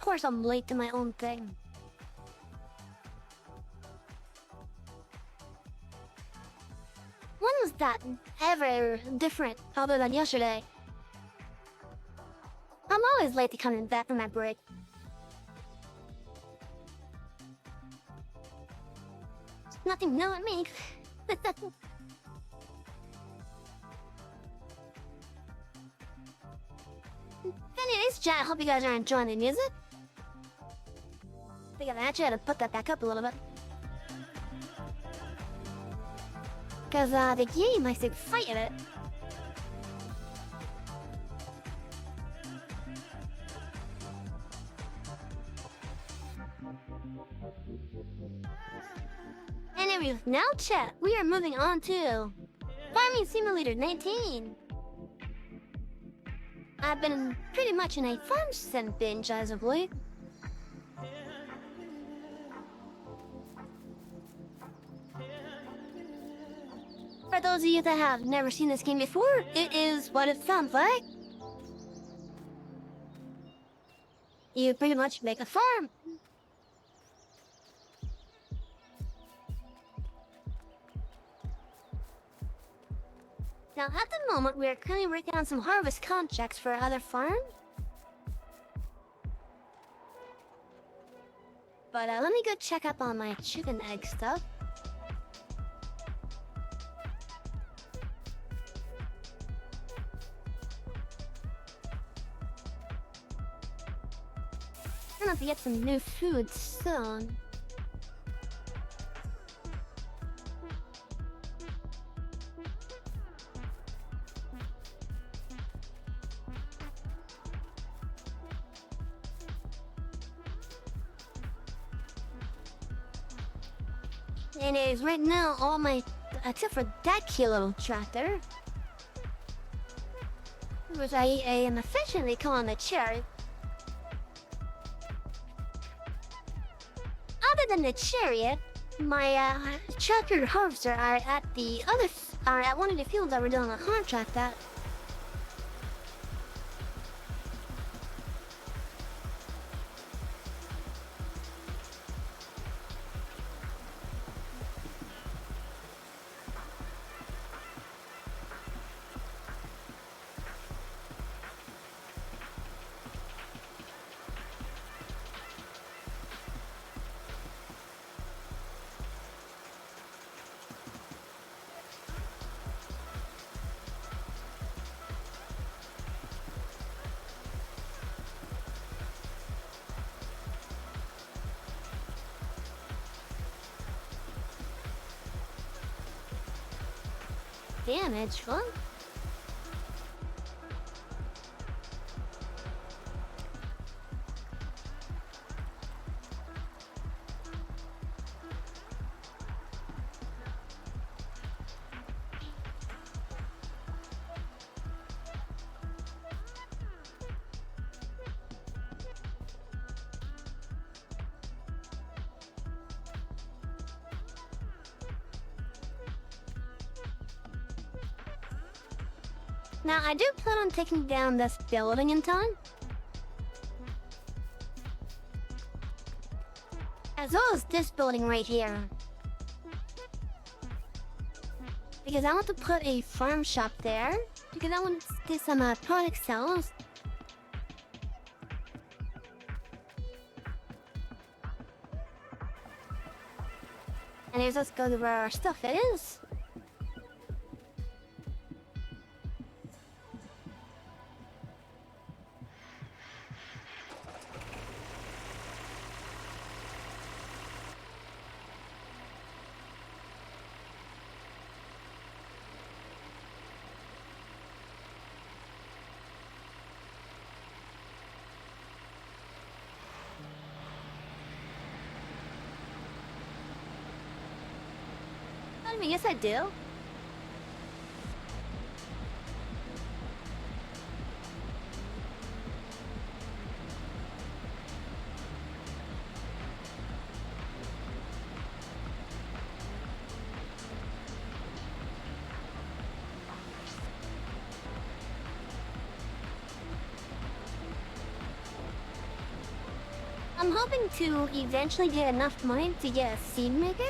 course I'm late to my own thing. When was that ever different other than yesterday? I'm always late to coming back from my break. Nothing new at me. Anyways, chat, I hope you guys are enjoying the music. I think I actually had to put that back up a little bit. Because the game likes to fight in it. Anyways, now chat, we are moving on to Farming Simulator 19. I've been pretty much in a farm sim binge as of late. For those of you that have never seen this game before, it is what it sounds like. You pretty much make a farm. Now, at the moment, we are currently working on some harvest contracts for other farms. But let me go check up on my chicken egg stuff. I'm gonna have to get some new food soon. Anyways, right now, all my, except for that cute little tractor, which I am affectionately calling a chariot. Other than the chariot, my tractor harvester are at one of the fields that we're doing a contract at. Damage, huh? Now, I do plan on taking down this building in time, as well as this building right here, because I want to put a farm shop there, because I want to do some product sales. Anyways, let's go to where our stuff is. I mean, yes, I do. hoping to eventually get enough money to get a seed maker.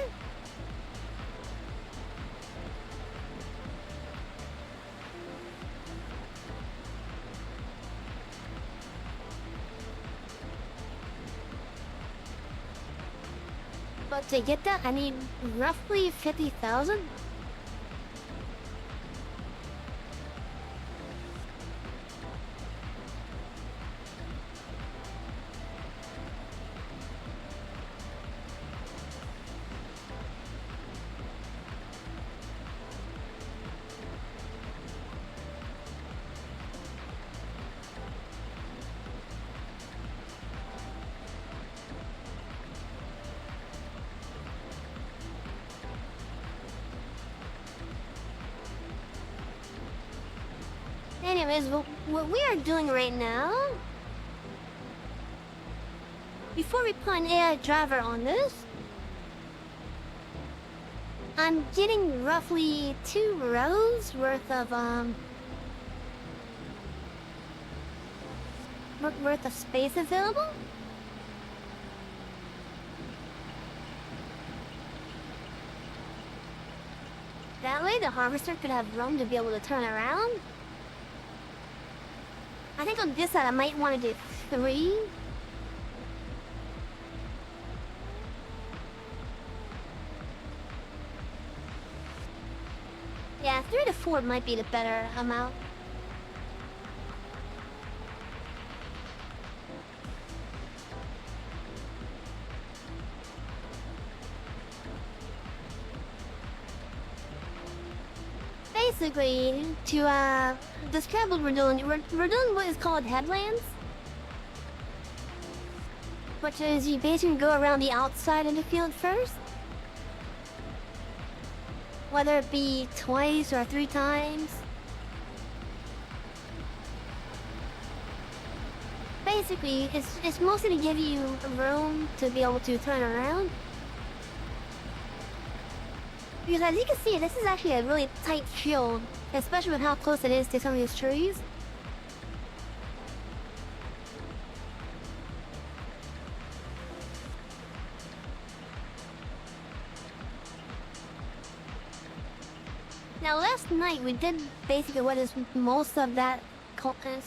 But to get that, I need roughly 50,000. Anyways, what we are doing right now, before we put an AI driver on this, I'm getting roughly 2 rows worth of space available. That way the harvester could have room to be able to turn around. I think on this side I might want to do 3. Yeah, 3 to 4 might be the better amount. Basically, to describe what we're doing what is called headlands. Which is you basically go around the outside of the field first. Whether it be twice or 3 times. Basically, it's mostly to give you room to be able to turn around. Because as you can see, this is actually a really tight field, especially with how close it is to some of these trees. Now last night we did basically what is most of that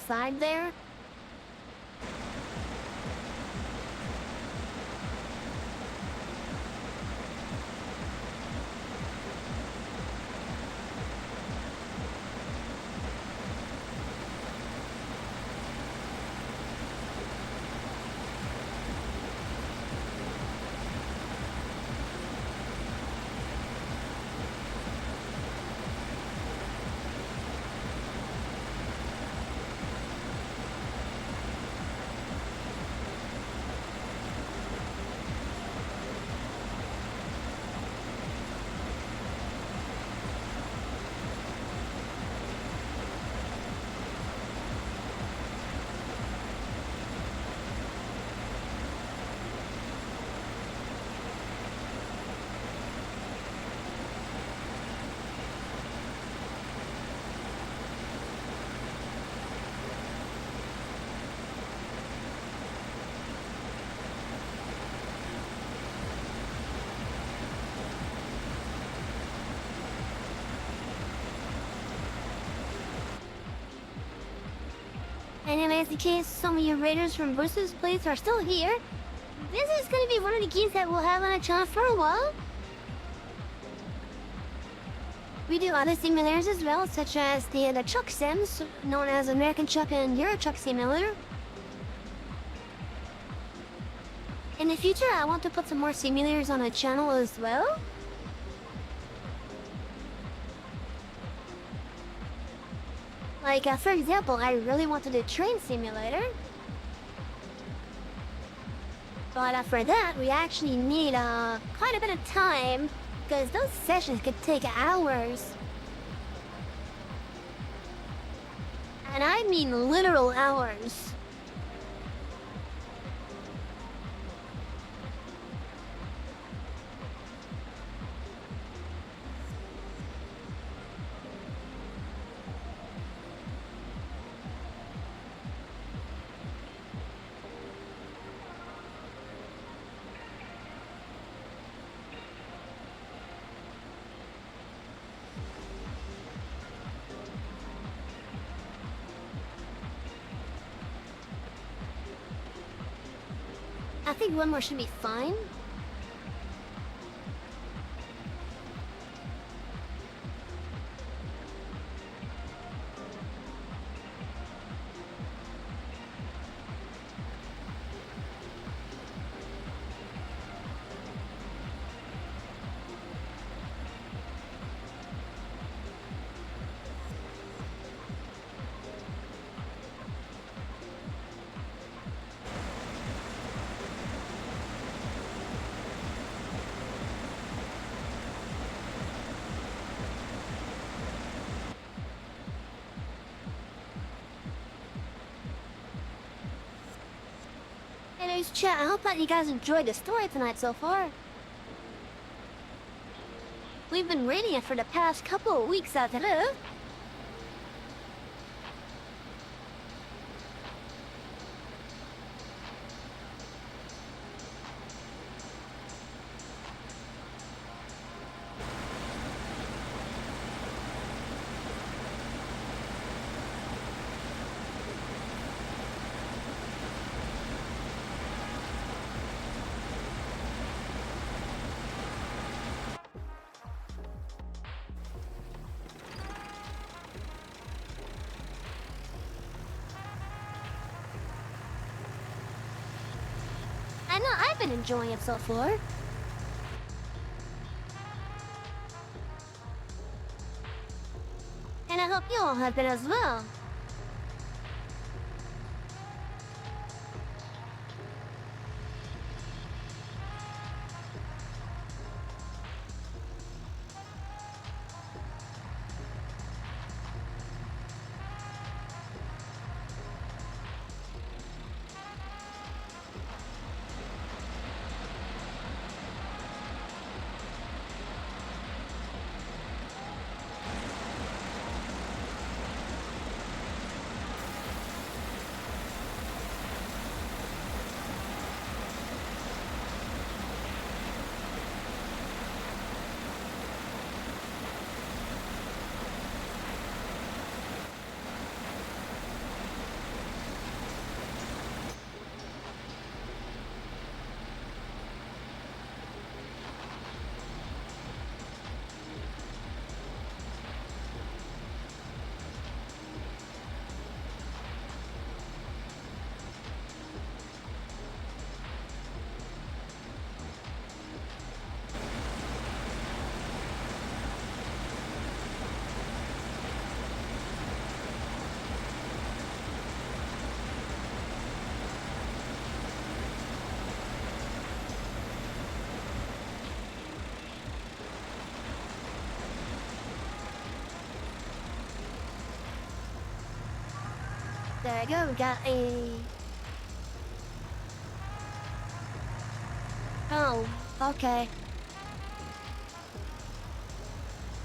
side there. Anyways, in case some of you raiders from Bruce's Place are still here, this is gonna be one of the games that we'll have on our channel for a while. We do other simulators as well, such as the Truck Sims, known as American Truck and Euro Truck Simulator. In the future, I want to put some more simulators on the channel as well. Like, for example, I really wanted a train simulator. But for that, we actually need quite a bit of time, because those sessions could take hours. And I mean literal hours. I think one more should be fine. Anyways, chat, I hope that you guys enjoyed the story tonight so far. We've been reading it for the past couple of weeks out there. I know I've been enjoying it so far. And I hope you all have been as well. There you go, we got a... Oh, okay.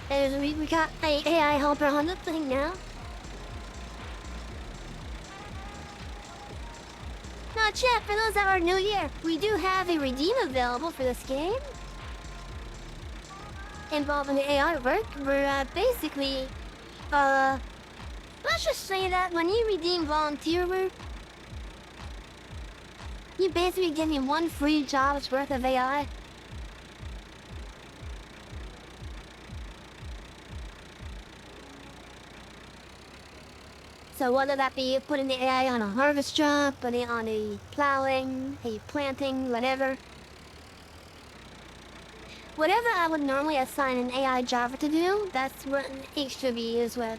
We got a AI helper on the thing now. Now chat, for those that are new here, we do have a redeem available for this game. Involving the AI work, where basically, let's just say that when you redeem volunteer work, you basically give me one free job's worth of AI. So whether that be putting the AI on a harvest job, putting it on a plowing, a planting, whatever. Whatever I would normally assign an AI Java to do, that's what an H2B is with.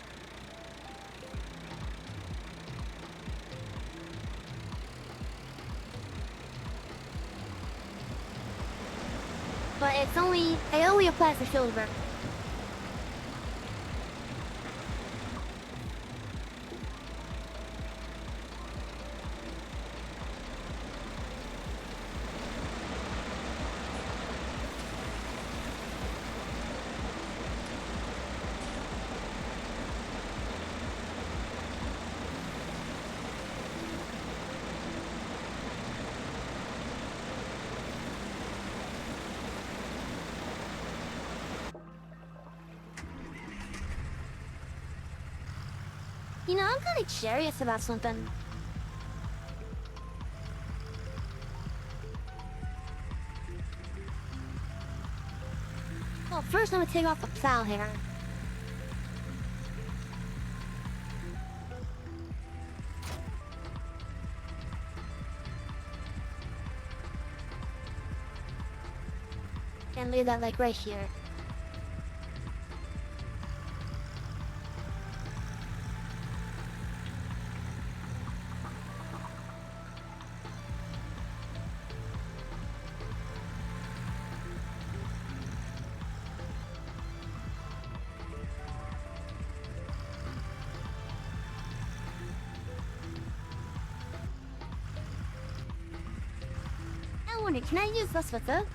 But it only applies to field work. You know, I'm kind of curious about something. first I'm gonna take off the plow here. And leave that like right here. I wonder, can I use this with it?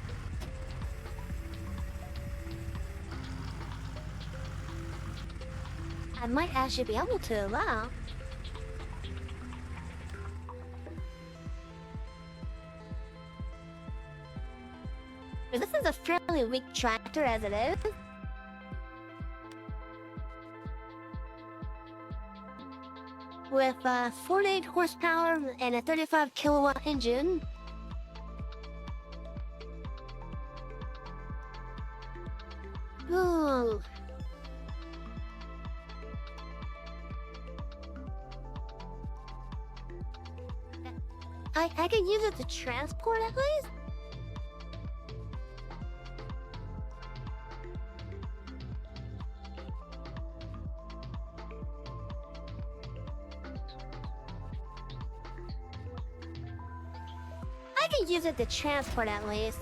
I might actually be able to, wow. This is a fairly weak tractor as it is. With 48 horsepower and a 35 kilowatt engine. Ooh. I can use it to transport at least? I can use it to transport at least.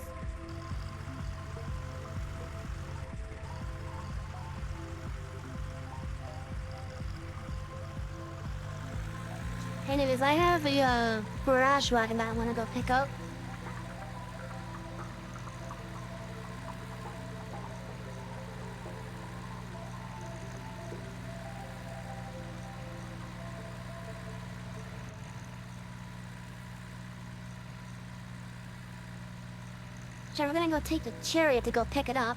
Anyways, I have a garage wagon that I want to go pick up. So we're gonna go take the chariot to go pick it up.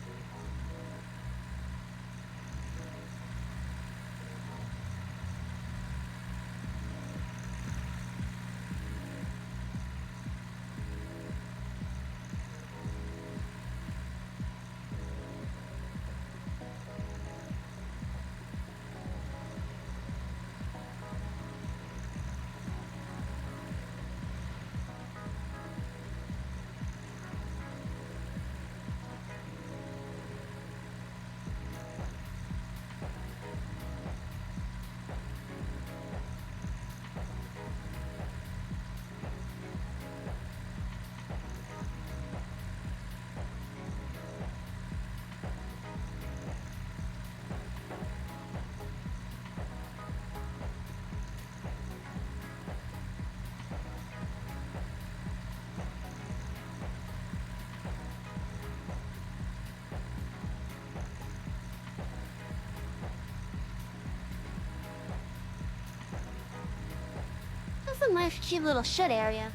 That's a nice cute little shed area.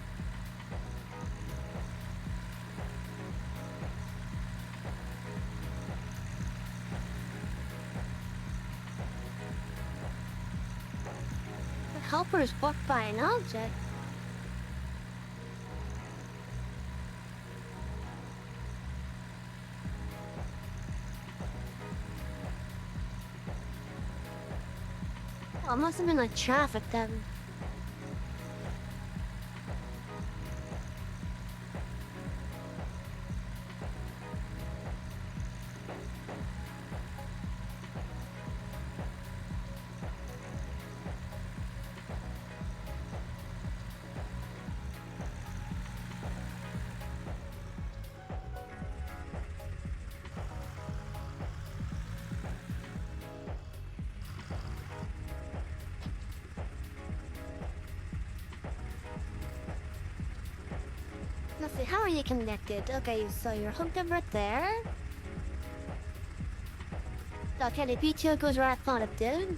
The helper is blocked by an object. Oh, it must have been like traffic then. Let's see, how are you connected? Okay, so you're hooked up right there. Okay, the PTO goes where I thought it did.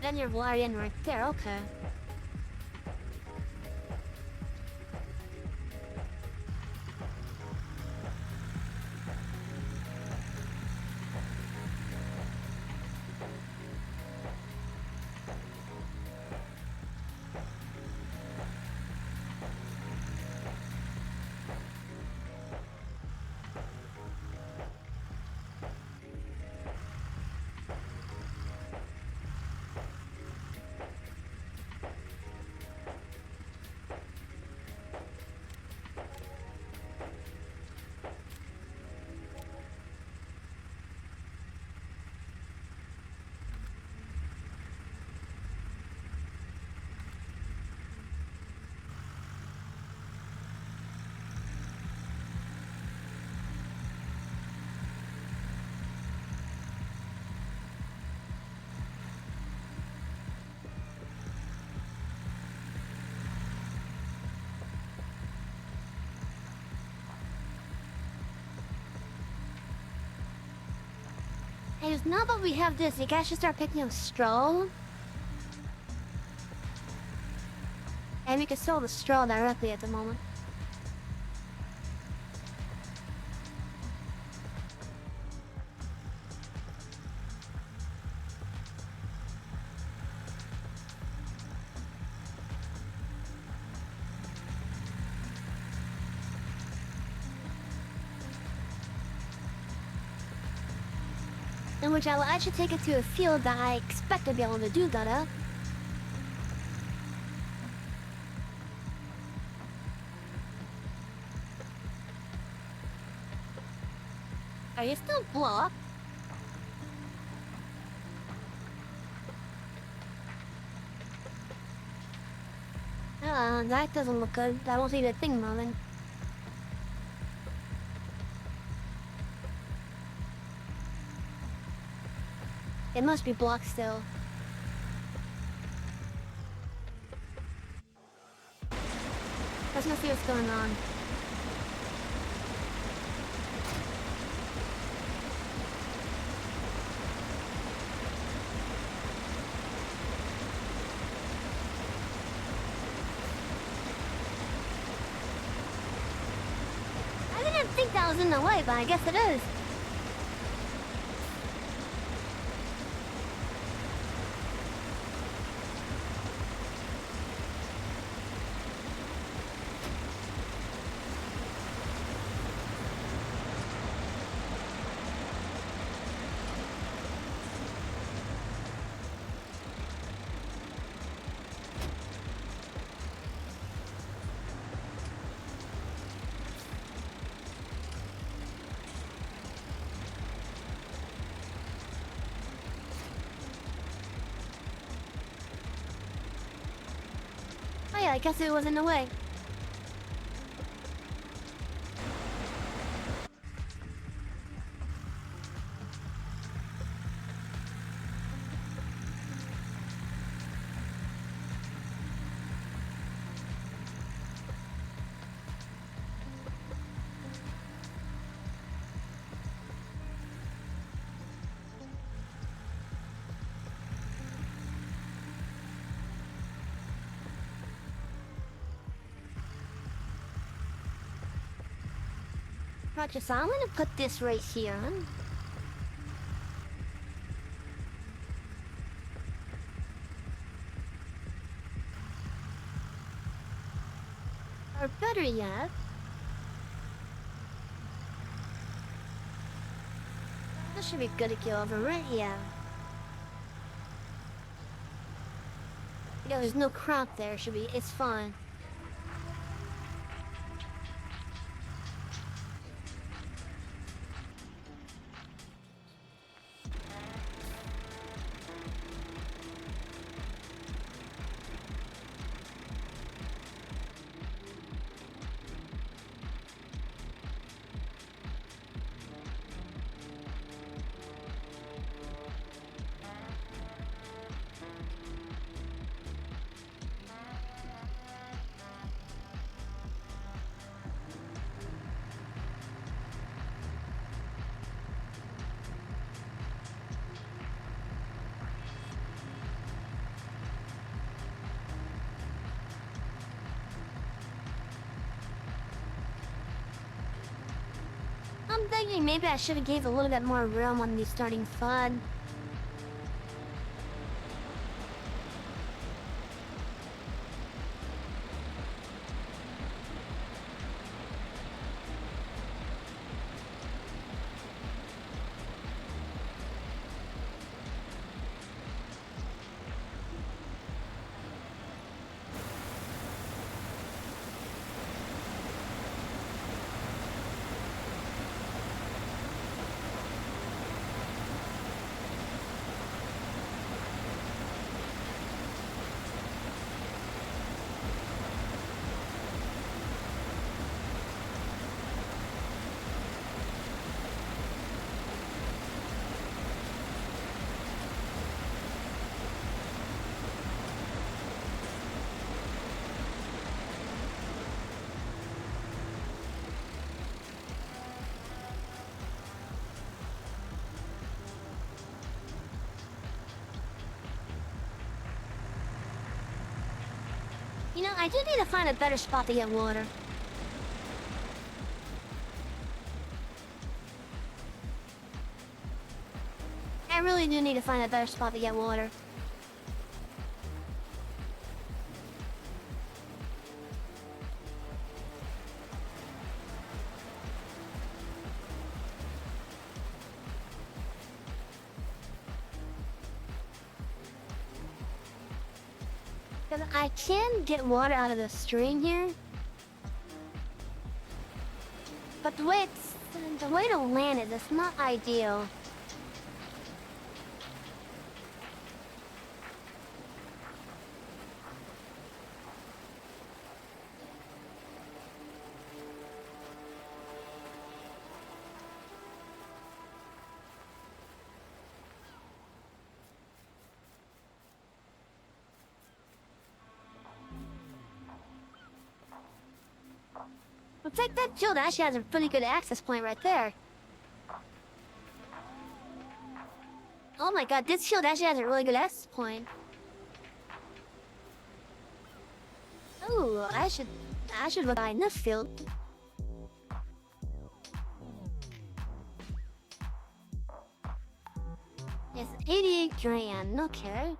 Then you're wired in right there, okay. Hey, now that we have this, you guys should start picking up straw. And we can sell the straw directly at the moment. In which I will actually take it to a field that I expect to be able to do that at. Are you still blocked? That doesn't look good. I don't see the thing moving. It must be blocked still. Let's go see what's going on. I didn't think that was in the way, but I guess it is. Oh yeah, I guess it was in the way. Roger, so I'm gonna put this right here. Or better yet, this should be good to go over right here. Yeah, there's no crop there, should be, it's fine. I'm thinking maybe I should have gave a little bit more room on the starting FUD. You know, I do need to find a better spot to get water. I really do need to find a better spot to get water. Because I can get water out of the stream here. But the way to land it is not ideal. Looks like that field actually has a pretty good access point right there. Oh my god, this field actually has a really good access point. Oh, I should look behind this field. It's 88 grand, okay.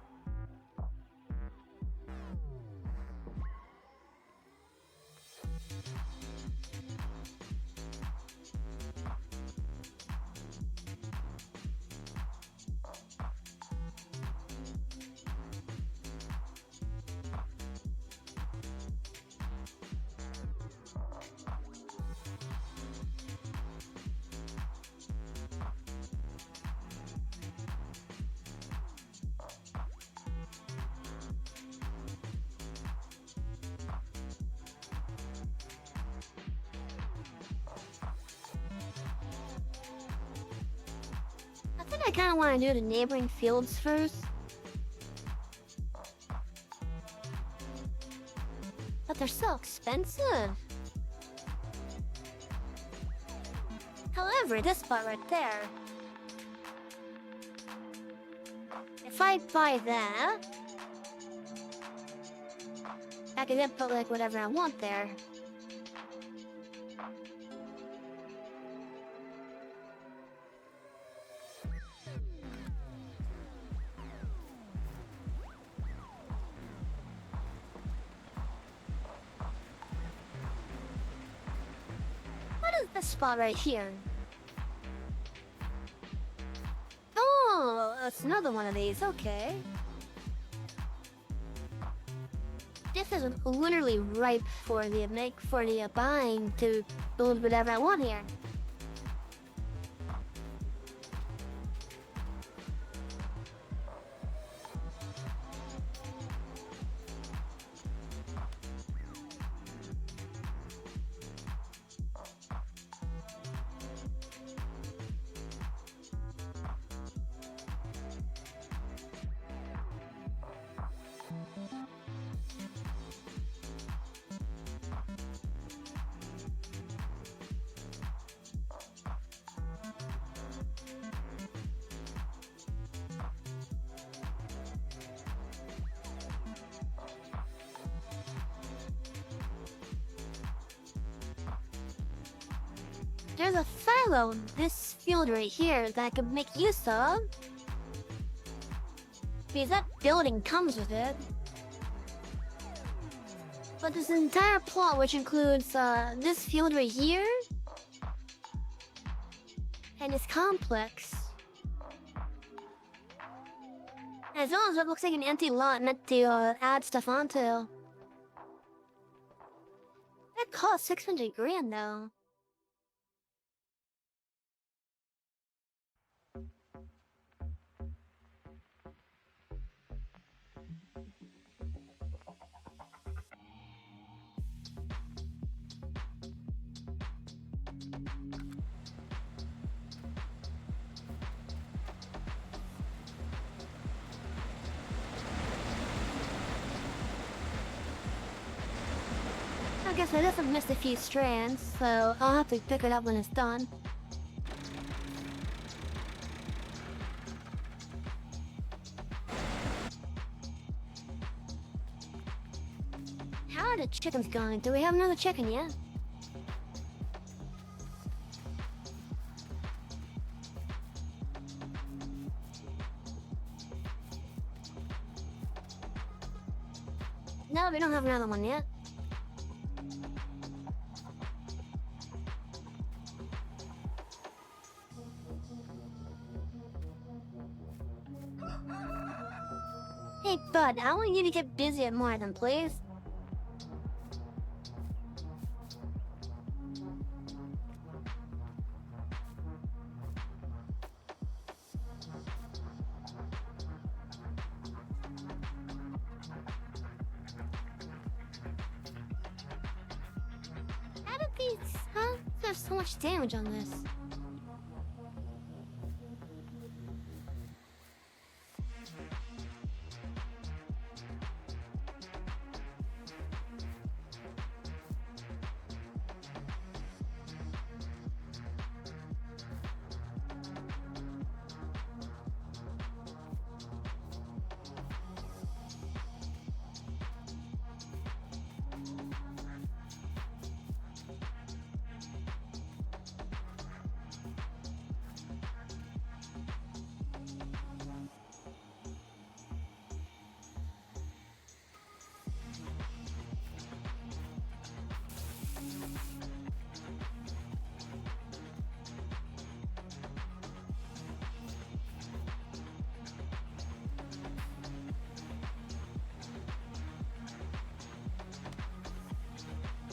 I think I kind of want to do the neighboring fields first. But they're so expensive. However, this spot right there. If I buy that, I can then put like whatever I want there. This spot right here. Oh, it's another one of these. Okay. This is literally ripe for the buying to build whatever I want here. There's a silo in this field right here that I could make use of. Because that building comes with it. But this entire plot, which includes this field right here, and this complex, as well as what looks like an empty lot meant to add stuff onto. That cost 600 grand though. I guess I just missed a few strands, so I'll have to pick it up when it's done. are the chickens going? Do we have another chicken yet? No, we don't have another one yet. Hey, bud, I want you to get busy at Martin, please. How did these... Huh? There's so much damage on this.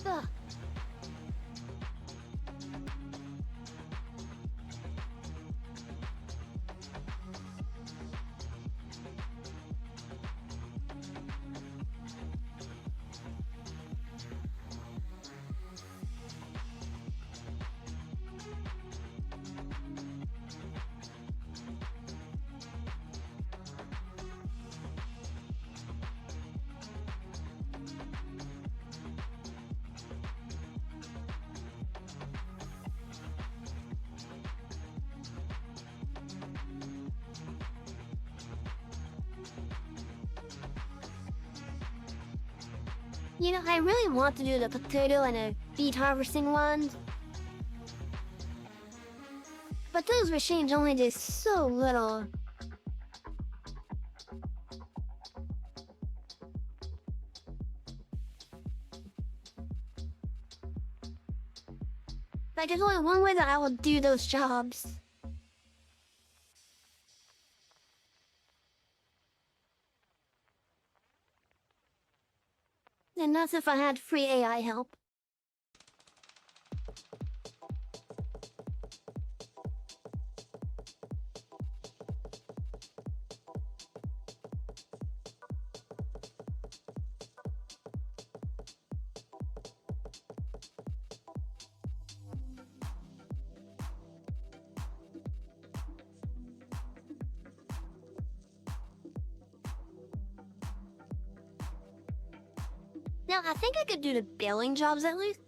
Ugh. You know, I really want to do the potato and a beet harvesting one. But those machines only do so little. Like, there's only one way that I will do those jobs. And that's if I had free AI help. Now, I think I could do the baling jobs at least.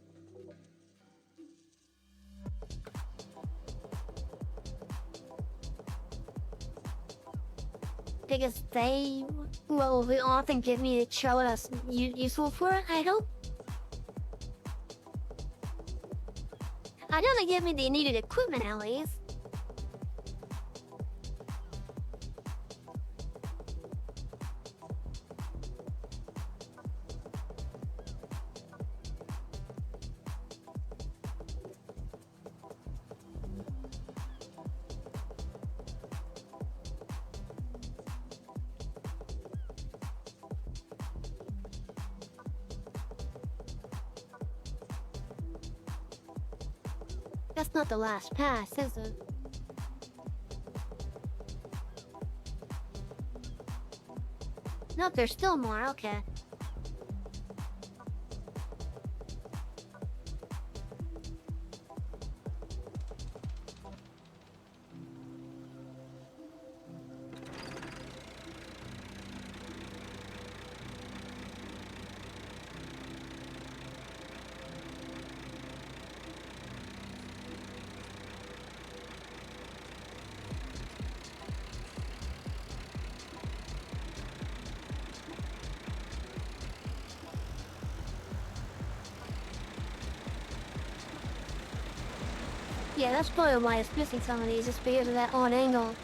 Because they will often give me the show that's useful for it, I hope. I know they give me the needed equipment at least. That's not the last pass, is it? Nope, there's still more, okay. Yeah, that's probably why it's missing some of these, just because of that odd angle.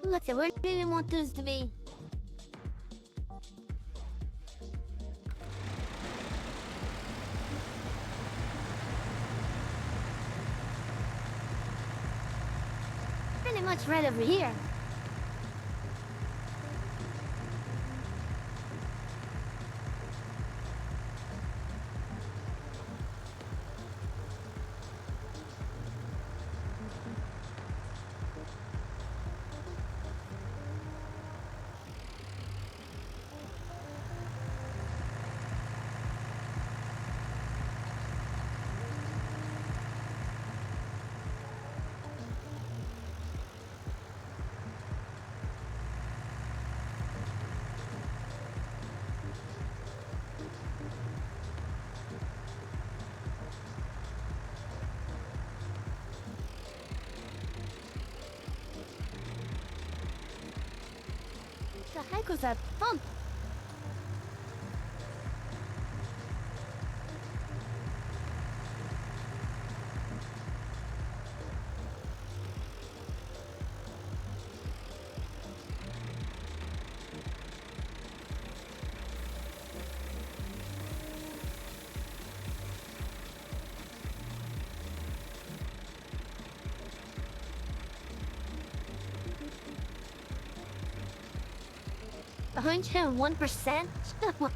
Let's see, where do we want this to be? Pretty much right over here. What the heck was that bump? $101%? What?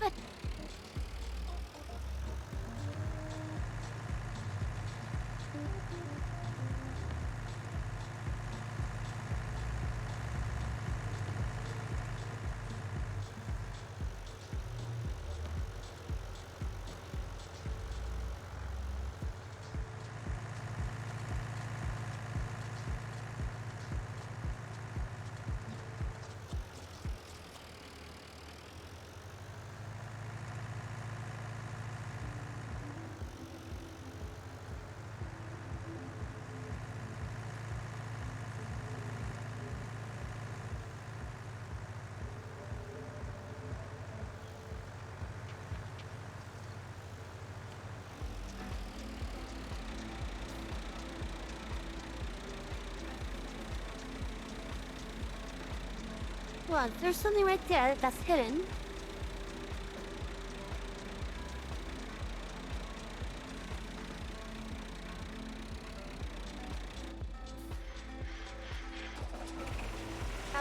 Well, there's something right there that's hidden.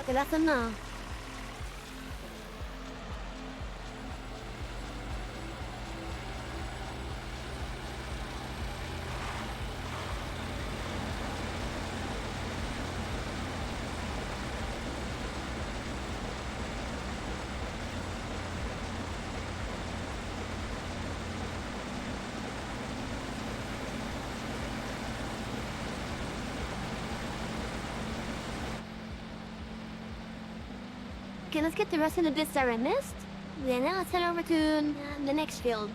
Okay, that's enough. Okay, let's get the rest of the bits that I missed. Then now let's head over to the next field.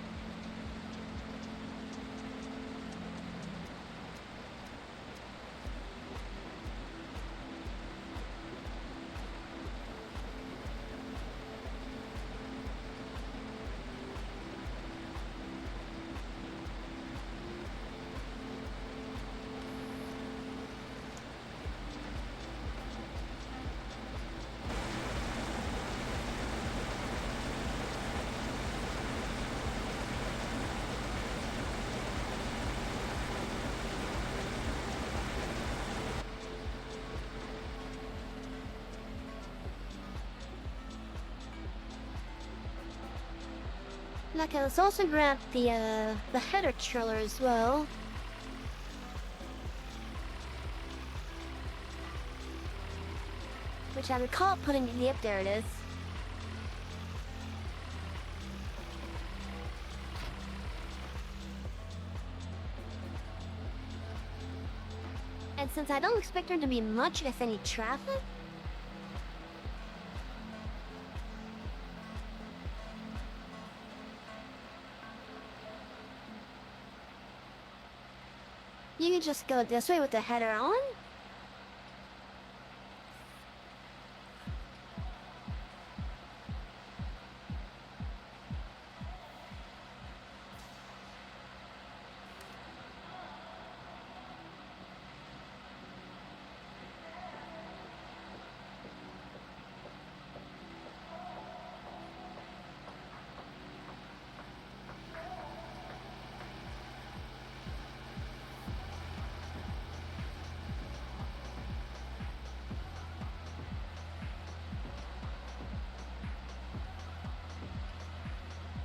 Okay, let's also grab the header trailer as well. Which I recall putting in the up. There it is. And since I don't expect there to be much, if any, traffic, you can just go this way with the header on.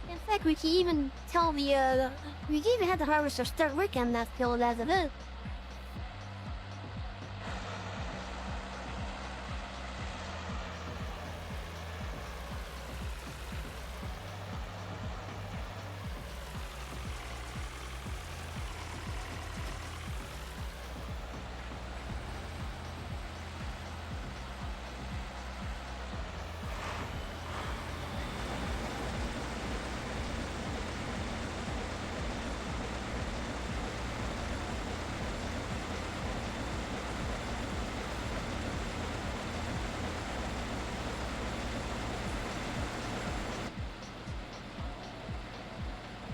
In fact, we can even tell we can even have the harvester start working on that field as it is.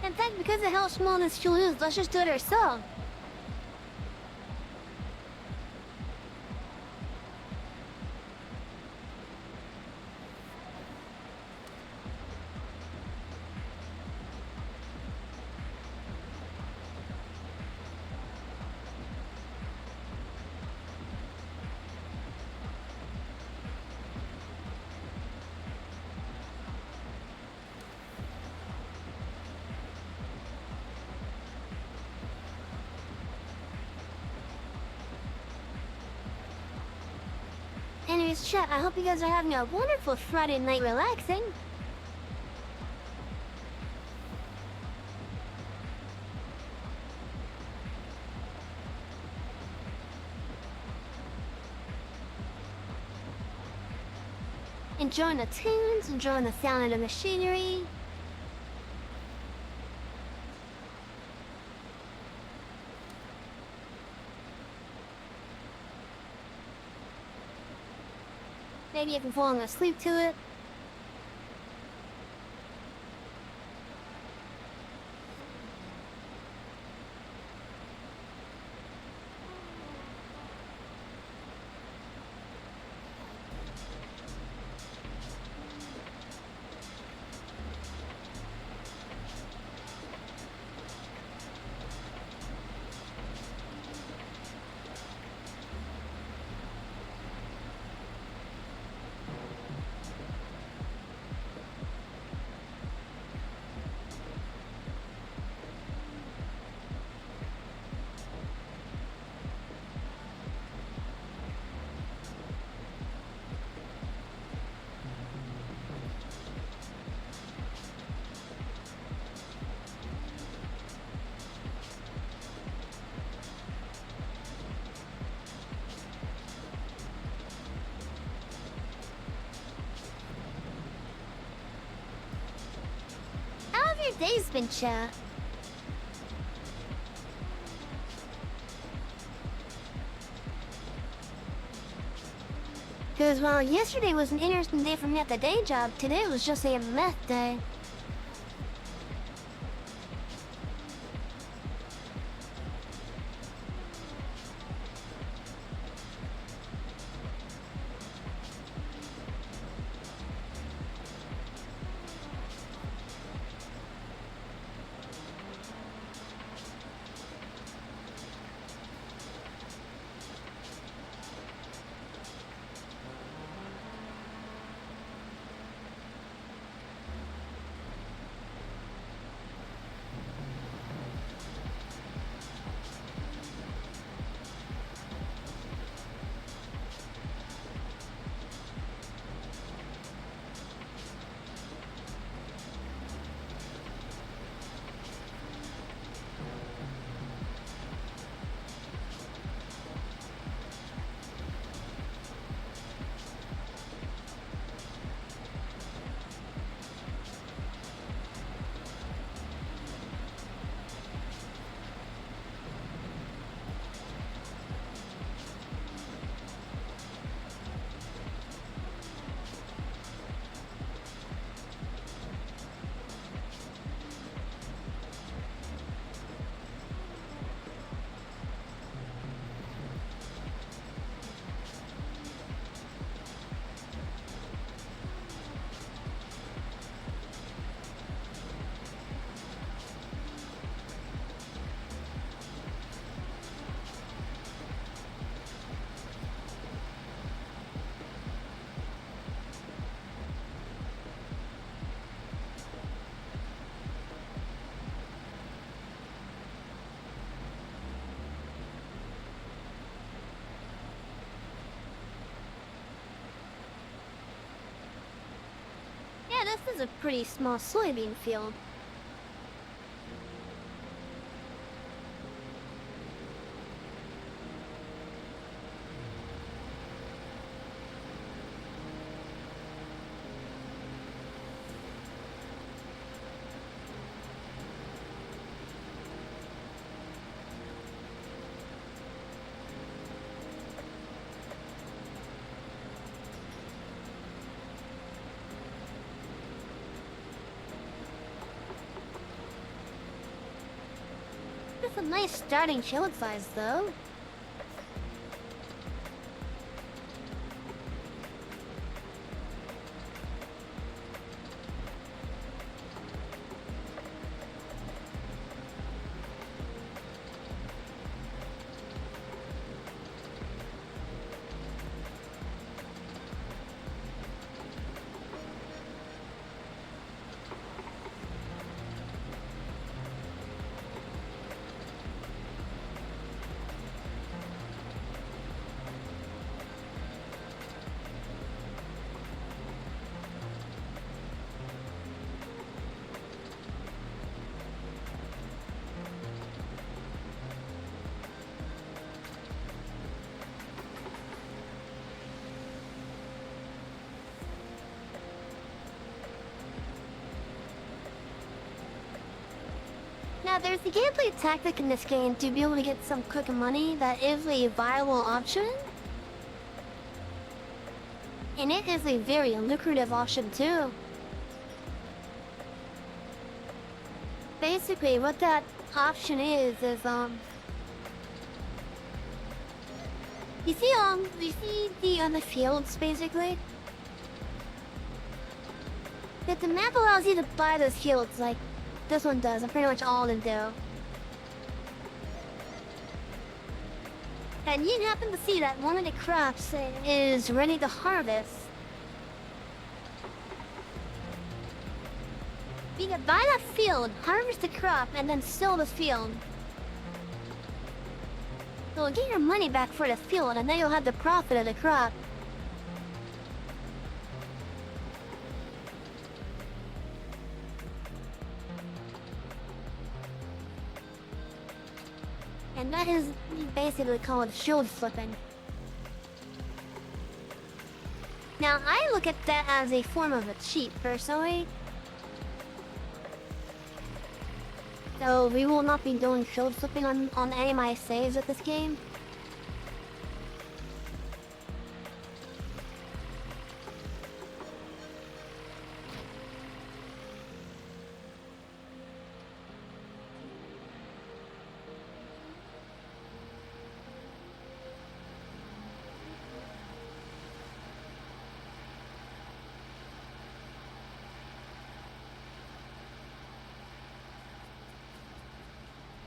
In fact, because of how small this tool is, let's just do it ourselves. Anyways, chat, I hope you guys are having a wonderful Friday night relaxing. Enjoying the tunes, enjoying the sound of the machinery. Maybe even falling asleep to it. day's been, chat? Because while yesterday was an interesting day for me at the day job, today was just a meth day. Yeah, this is a pretty small soybean field. That's a nice starting shield size, though. Now, there's a gameplay tactic in this game to be able to get some quick money that is a viable option. And it is a very lucrative option too. Basically, what that option is you see the other fields, basically? That the map allows you to buy those fields, like this one does, and pretty much all of them do. And you happen to see that one of the crops is ready to harvest. You can buy that field, harvest the crop, and then sell the field. You'll get your money back for the field, and then you'll have the profit of the crop. And that is basically called shield flipping. Now, I look at that as a form of a cheat, personally. So we will not be doing shield slipping on any of my saves at this game.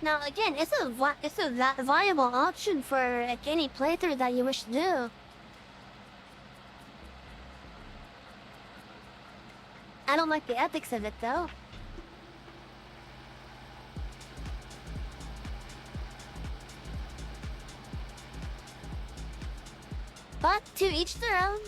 Now again, it's a viable option for any playthrough that you wish to do. I don't like the ethics of it though. But to each their own.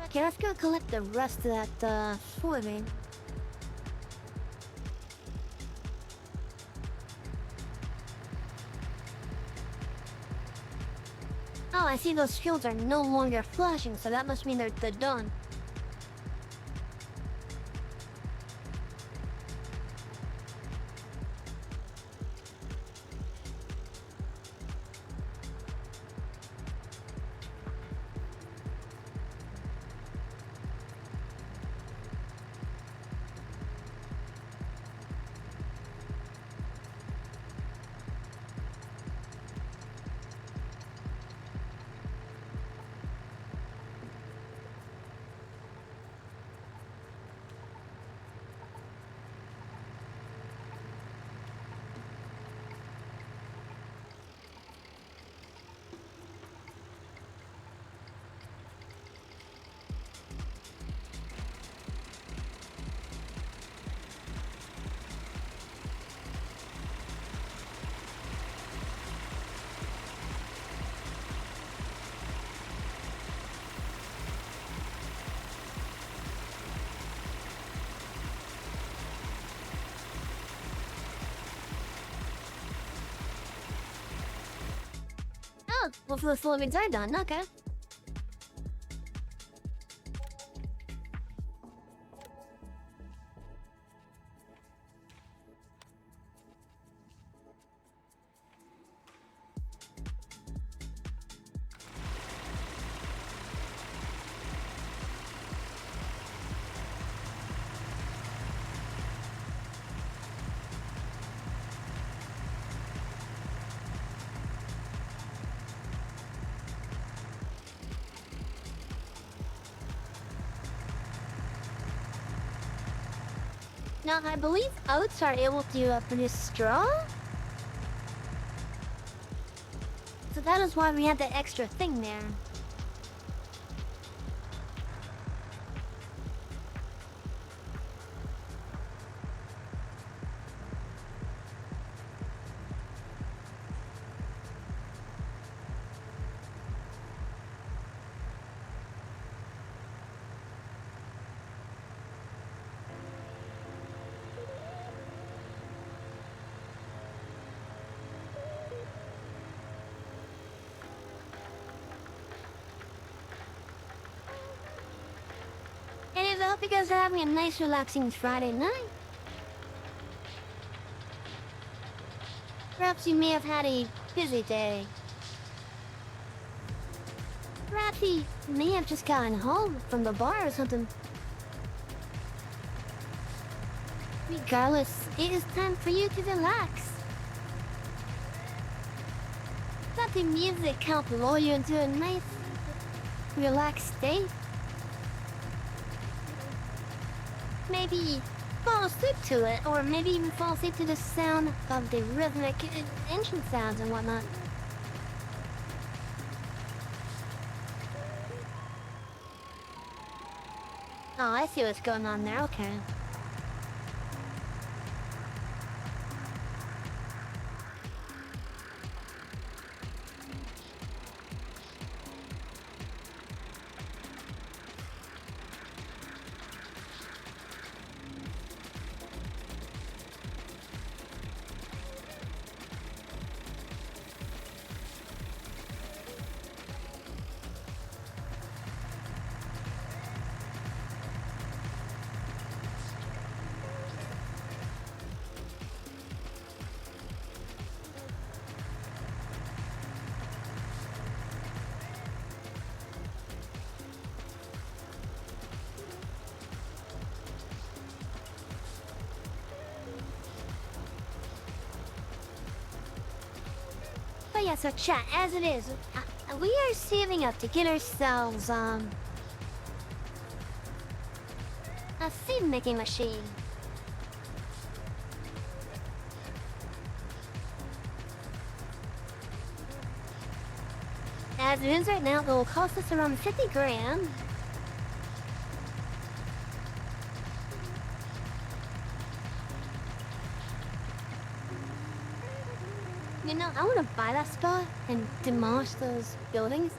Okay, let's go collect the rest of that food. Oh, I see those shields are no longer flashing, so that must mean they're done. Oh, well, the fillings are done. Okay. Now, I believe oats are able to produce straw? So that is why we had that extra thing there. Anyways, I hope you guys are having a nice, relaxing Friday night. Perhaps you may have had a busy day. Perhaps you may have just gotten home from the bar or something. Regardless, it is time for you to relax. Let the music help lull you into a nice, relaxed state. Maybe fall asleep to it, or maybe even fall asleep to the sound of the rhythmic engine sounds and whatnot. Oh, I see what's going on there, okay. But yeah, so chat, as it is, we are saving up to get ourselves, a seed making machine. As it is right now, it will cost us around 50 grand. You know, I want to buy that spot and demolish those buildings.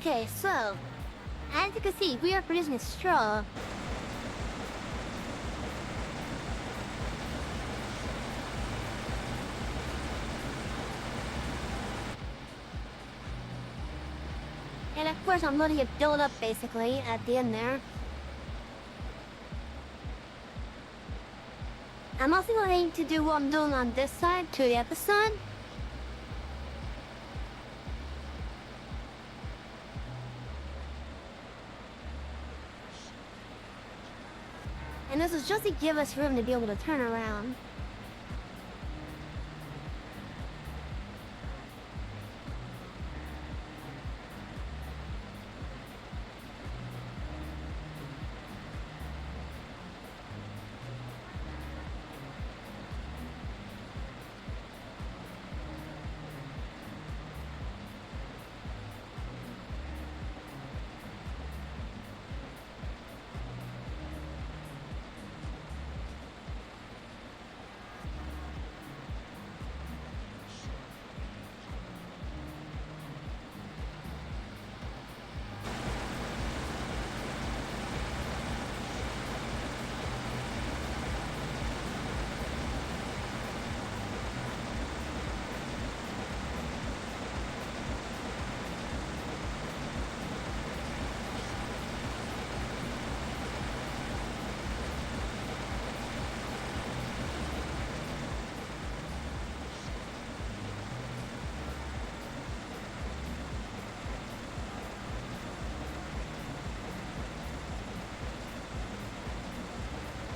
Okay, so, as you can see, we are producing straw. And of course, I'm letting it build up basically at the end there. I'm also going to do what I'm doing on this side to the other side. And this is just to give us room to be able to turn around.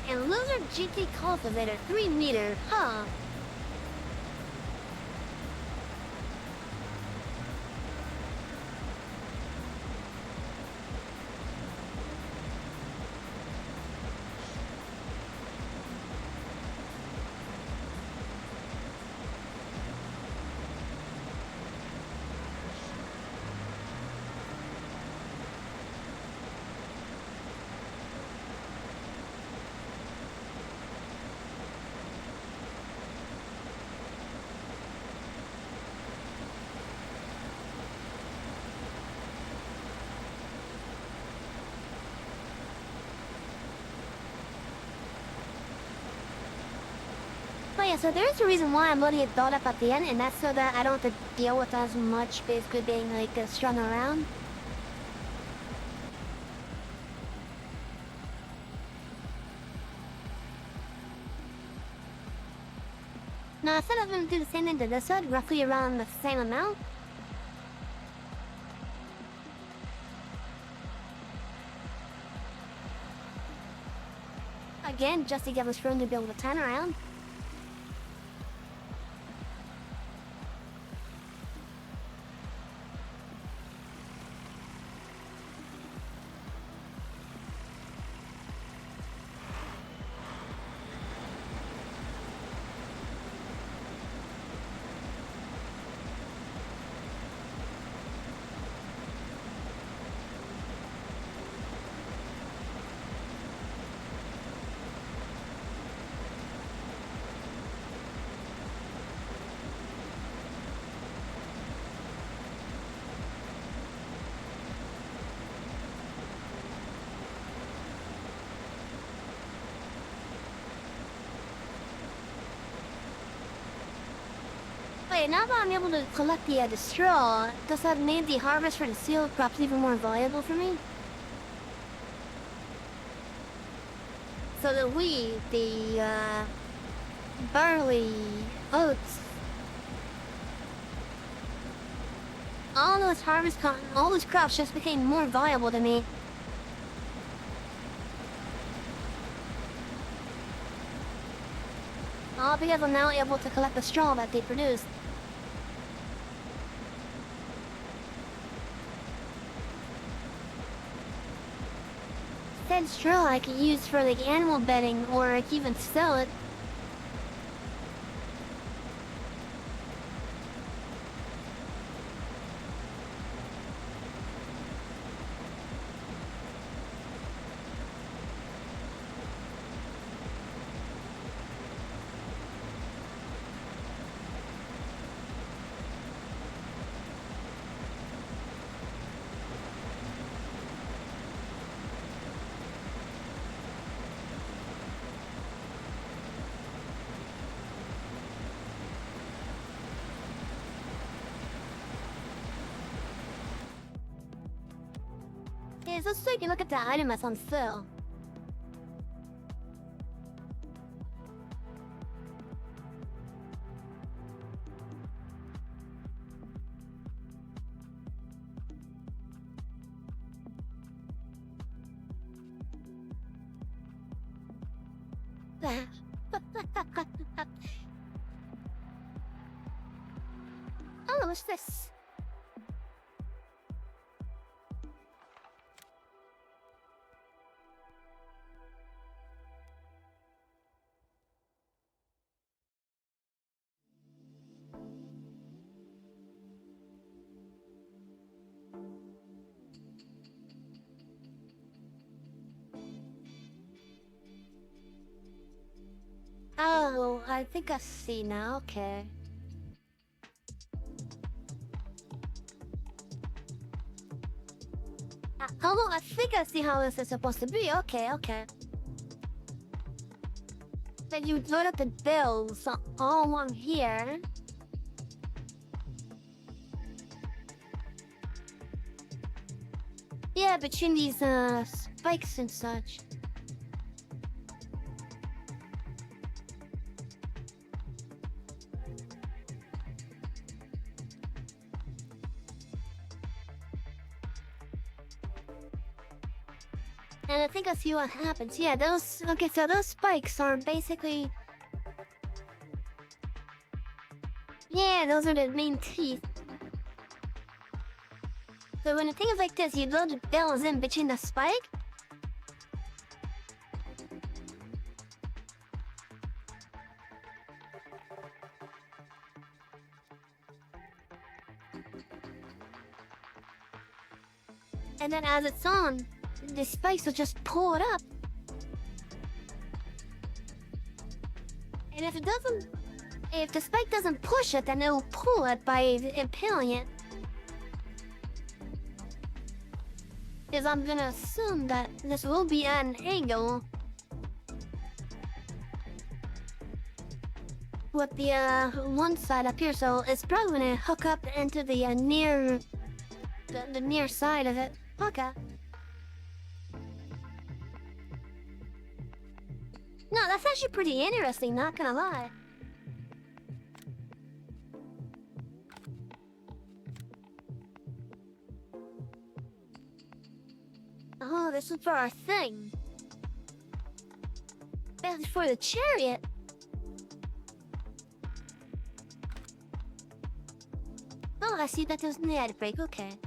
And Lizard GT Cultivator 3 meter, huh? But yeah, so there's a reason why I'm letting it build up at the end, and that's so that I don't have to deal with as much basically being like strung around. Now, I said I was going to do the same thing to this side, roughly around the same amount. Again, just to give us room to be able to turn around. Wait, now that I'm able to collect the straw, does that make the harvest for the seal crops even more valuable for me? So the wheat, the barley, oats, all those crops just became more valuable to me. All because I'm now able to collect the straw that they produce. Said straw I could use for like animal bedding, or I could even sell it. Yes, let's take a look at the item that's on sale. Oh, what's this? Oh, I think I see now. Okay. Oh, I think I see how this is supposed to be. Okay, okay. Then you load up the bills all on here. Yeah, between these spikes and such. And I think I see what happens. Yeah, those... Okay, so those spikes are basically... Yeah, those are the main teeth. So when a thing is like this, you load the bells in between the spike. And then as it's on, the spikes will just pull it up. And if it doesn't... If the spike doesn't push it, then it'll pull it by impaling it. Because I'm gonna assume that this will be at an angle with the one side up here, so it's probably gonna hook up into the near... the near side of it. Okay. No, that's actually pretty interesting, not gonna lie. Oh, this is for our thing. That's for the chariot. Oh, I see that there's an ad break, okay.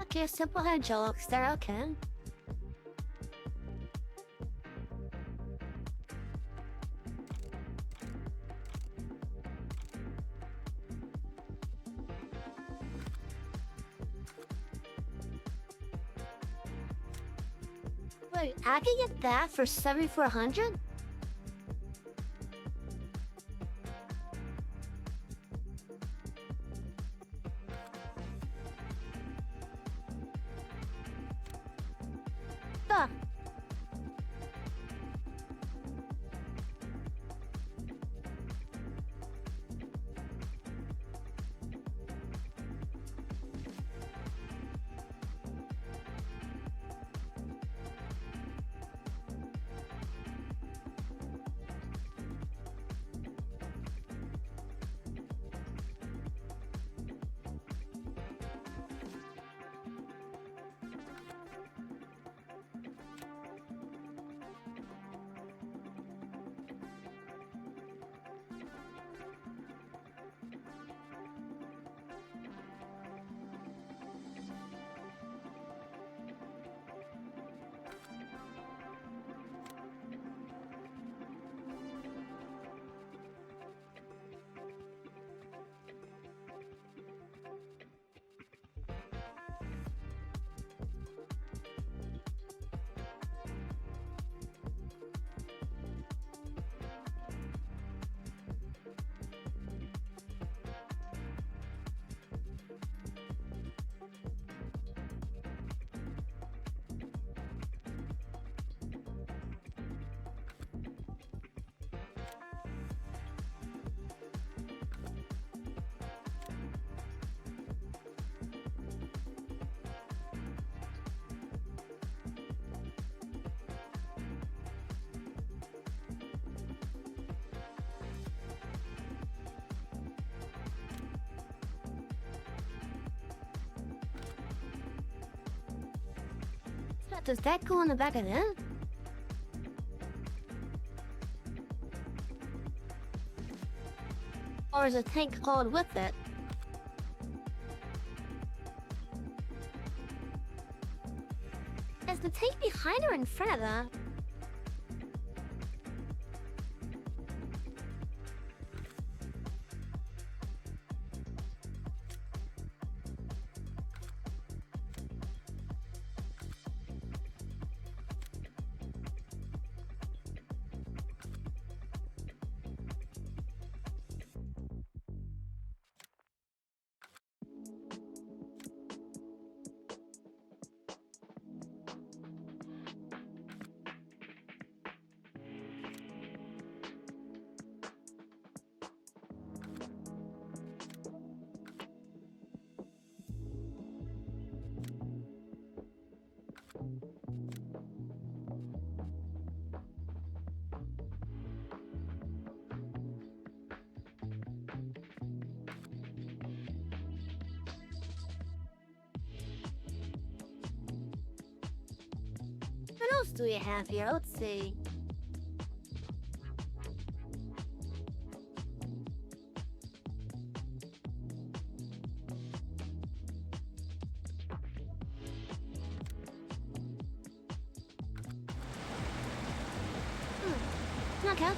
Okay, simple head jokes, they're okay. Wait, I can get that for 7,400? Huh. Does that go on the back of that? Or is a tank hauled with it? Is the tank behind or in front of that? What else do we have here? Let's see. Okay.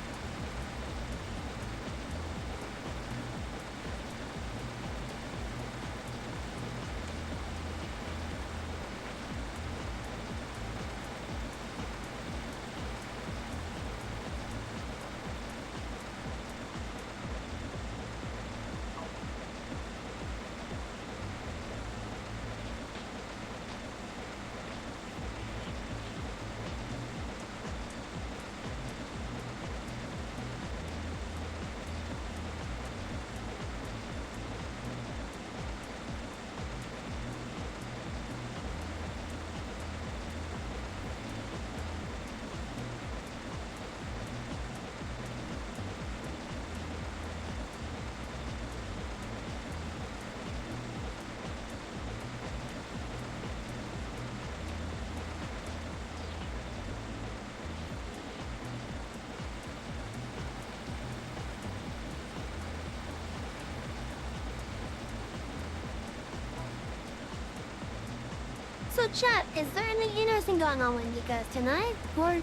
So chat, is there anything interesting going on with you guys tonight? Or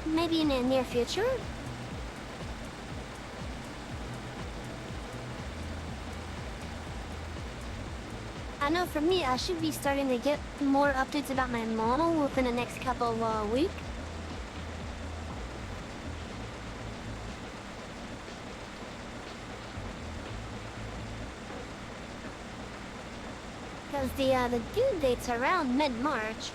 maybe in the near future? I know for me, I should be starting to get more updates about my model within the next couple of weeks. Because the due date's around mid-March.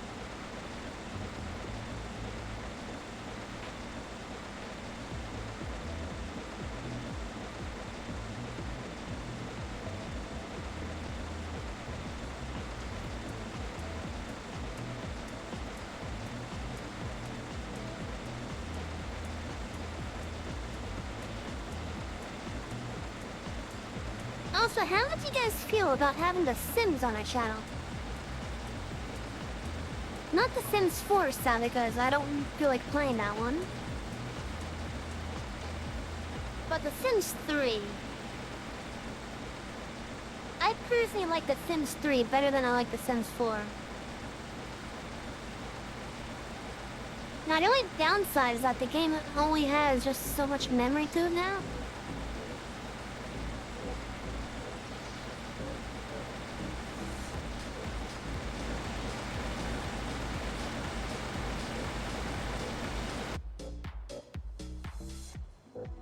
Also, how would you guys feel about having The Sims on our channel? Not The Sims 4 style, because I don't feel like playing that one. But The Sims 3. I personally like The Sims 3 better than I like The Sims 4. Now, the only downside is that the game only has just so much memory to it now.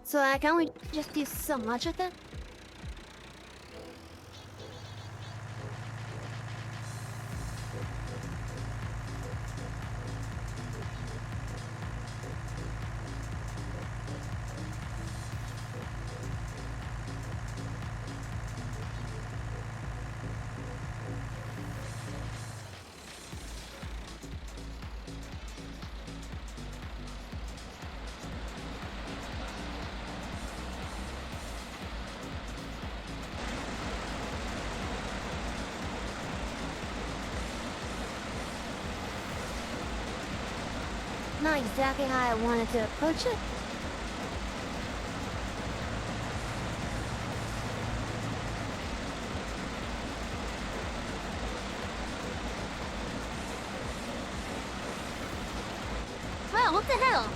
So I can only just do so much with it. Not exactly how I wanted to approach it. Well, what the hell?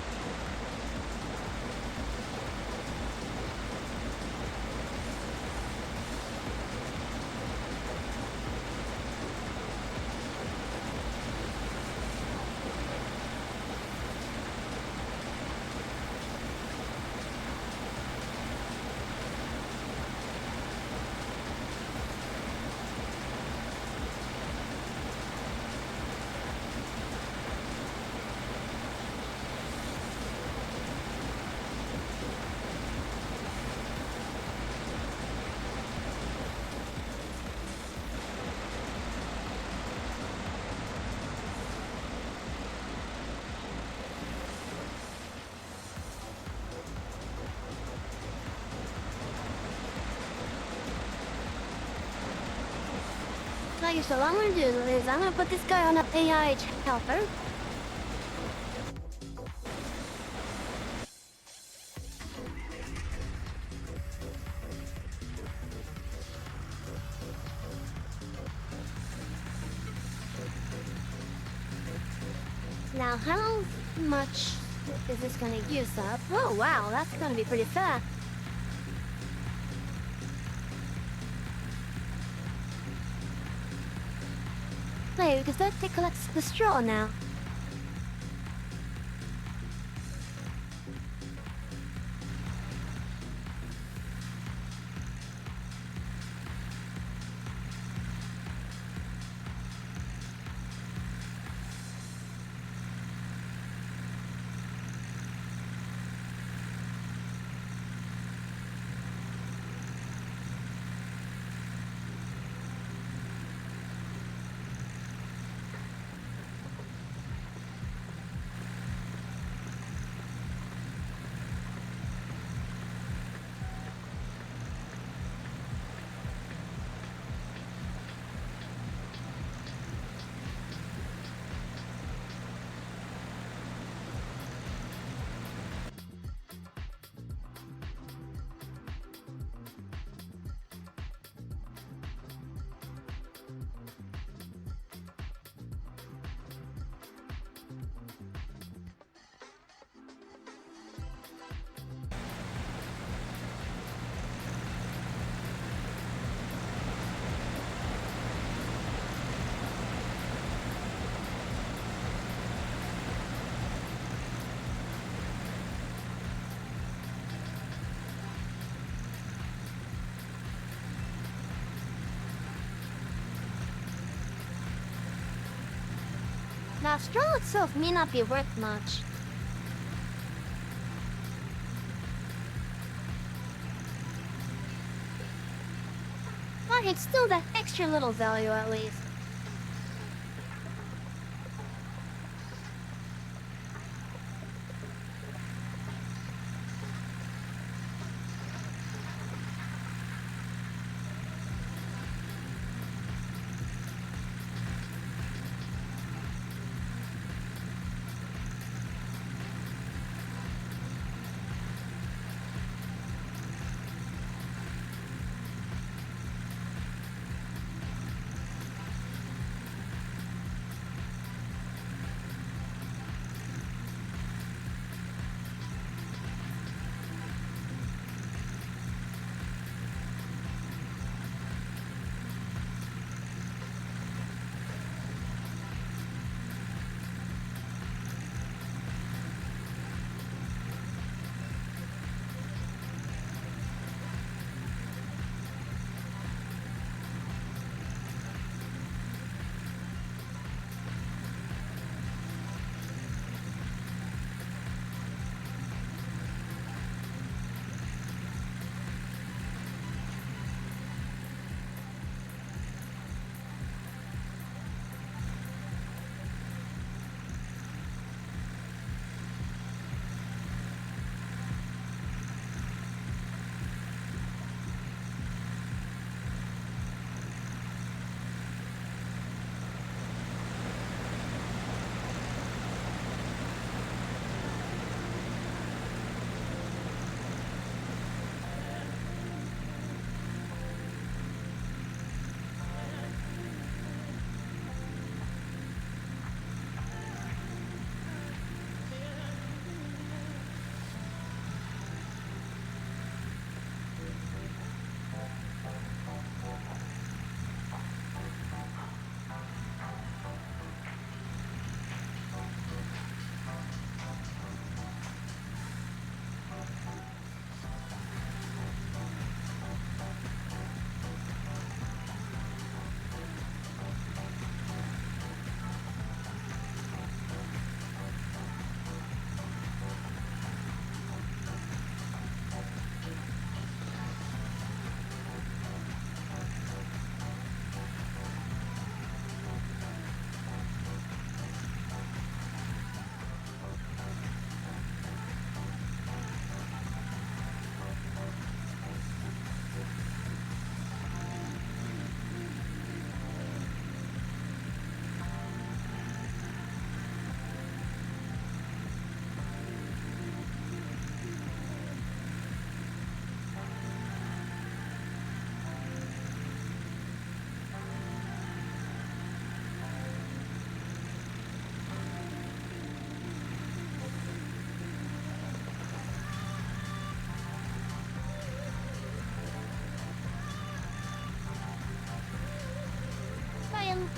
Like, so what I'm gonna do is I'm gonna put this guy on an AI helper. Now, how much is this gonna use up? Oh wow, that's gonna be pretty fast. Wait, because that thing collects the straw now. Now, straw itself may not be worth much. But it's still that extra little value at least.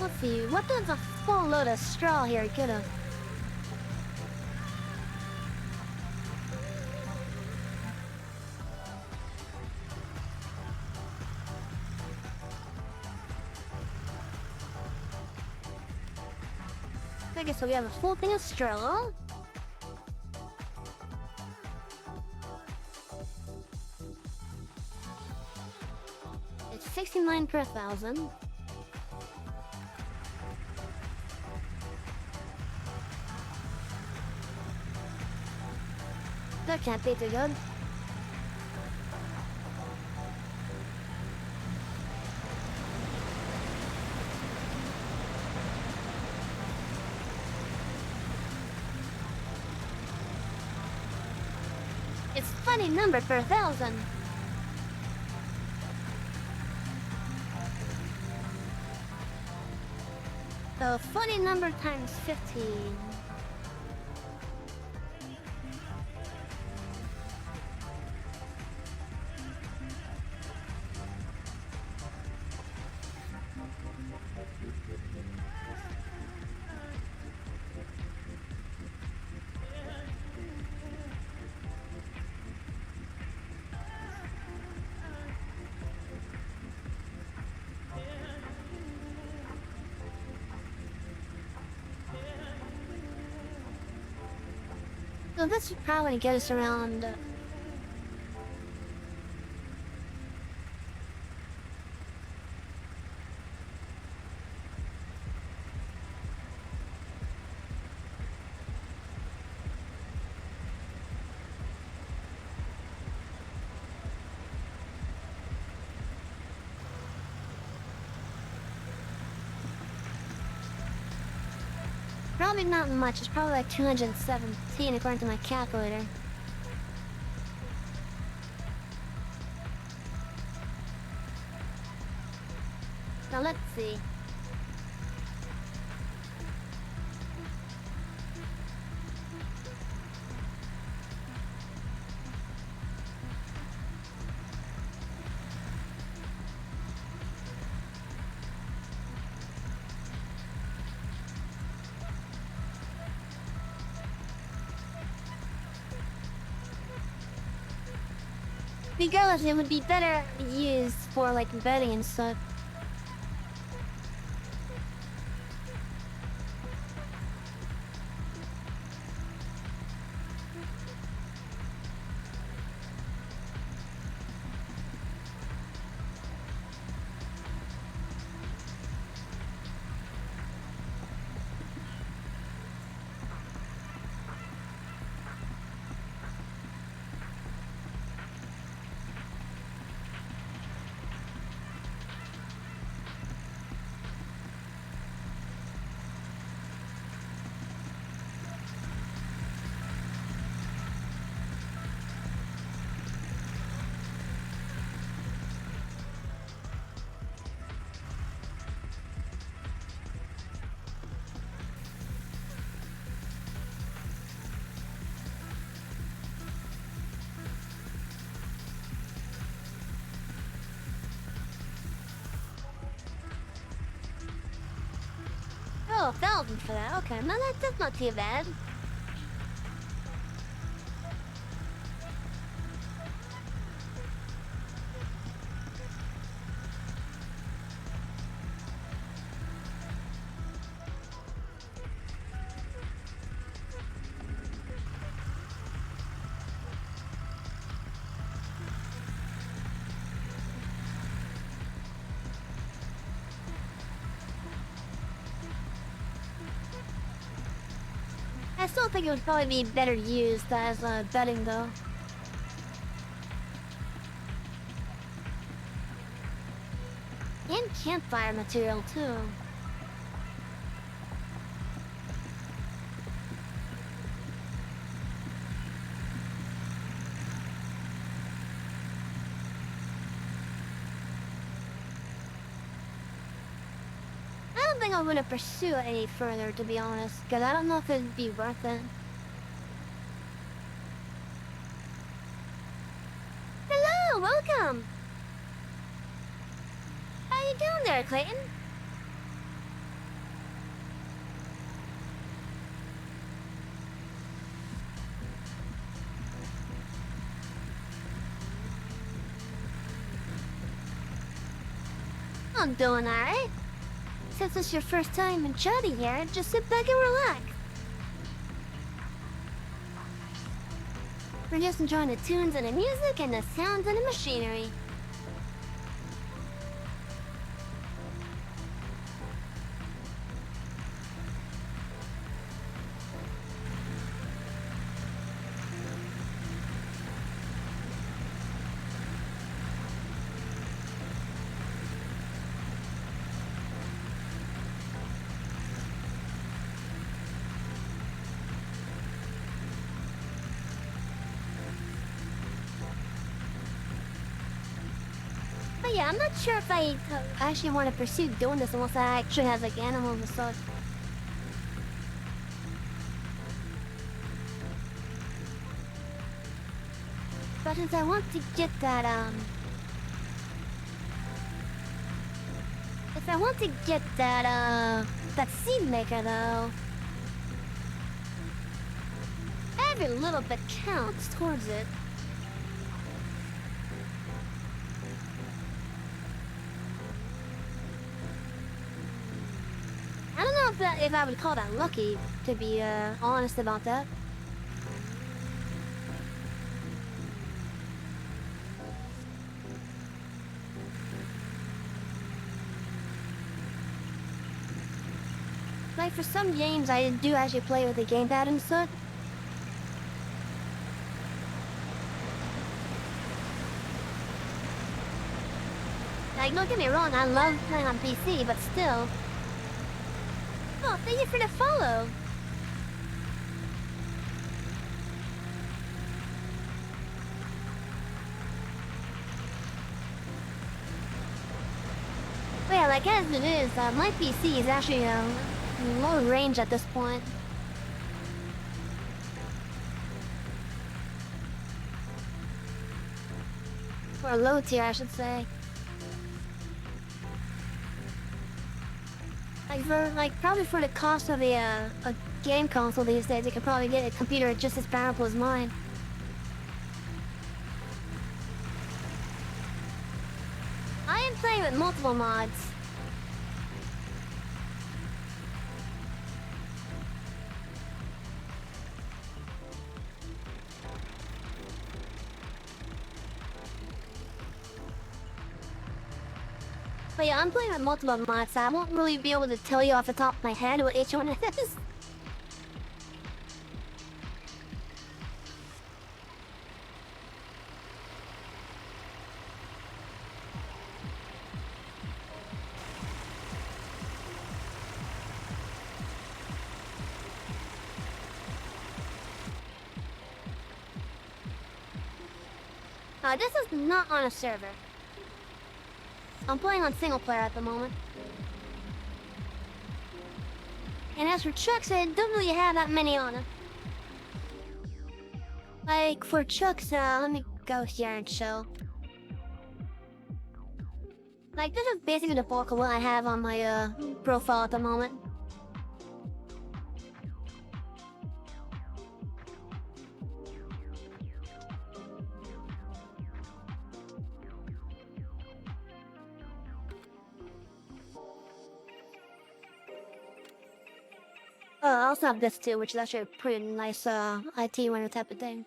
Let's see, what does a full load of straw here get us? Okay, so we have a full thing of straw. It's 69 per thousand. That can't be too good. It's funny number per thousand. So funny number times 15. So this should probably get us around. Probably not much. It's probably like 217 according to my calculator. Now let's see. Regardless, it would be better used for like bedding and stuff. Oh, 1,000 for that. Okay, no, that's not too bad. I still think it would probably be better used as bedding, though. And campfire material, too. I don't think I'm gonna pursue it any further, to be honest, because I don't know if it'd be worth it. Hello, welcome! How you doing there, Clayton? I'm doing alright. Since it's your first time in chatting here, just sit back and relax. We're just enjoying the tunes and the music and the sounds and the machinery. But yeah, I'm not sure if I actually want to pursue doing this unless I actually have like animals and such. But since I want to get that, if I want to get that seed maker though, every little bit counts towards it. I don't know if I would call that lucky, to be honest about that. Like for some games, I do actually play with the gamepad and such. Like, don't get me wrong, I love playing on PC, but still. Oh, thank you for the follow. Well, I guess it is. My PC is actually low range at this point. Or low tier, I should say. Probably for the cost of a game console these days, you could probably get a computer just as powerful as mine. I am playing with multiple mods. But yeah, I'm playing with multiple mods, so I won't really be able to tell you off the top of my head what each one is. This is not on a server. I'm playing on single player at the moment. And as for trucks, I don't really have that many on it. Like, for trucks, let me go here and show. Like, this is basically the bulk of what I have on my, profile at the moment. I also have this too, which is actually a pretty nice IT winner type of thing.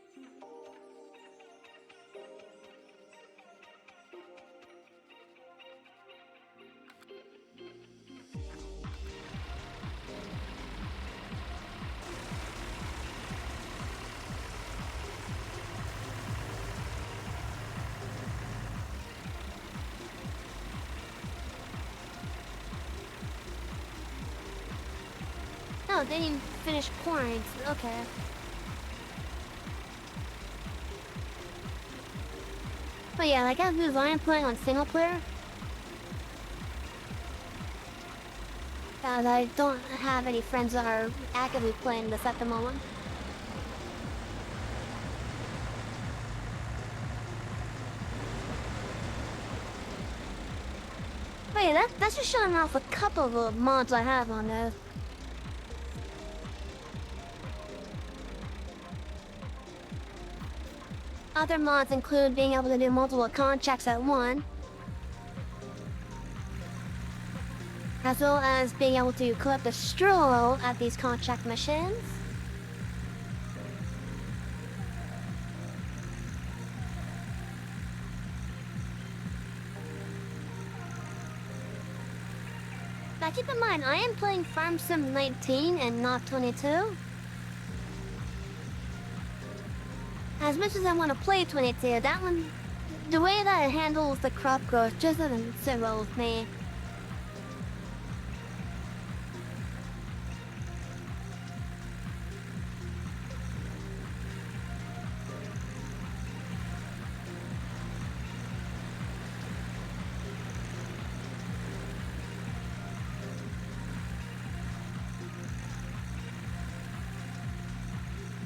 Oh, they didn't finish pouring. Okay. But yeah, like as I am playing on single player. As I don't have any friends that are actively playing this at the moment. But yeah, that's just showing off a couple of the mods I have on there. Other mods include being able to do multiple contracts at once. as well as being able to collect a stroll at these contract missions. Now keep in mind, I am playing Farm Sim 19 and not 22. As much as I want to play 22, that one, the way that it handles the crop growth just doesn't sit well with me.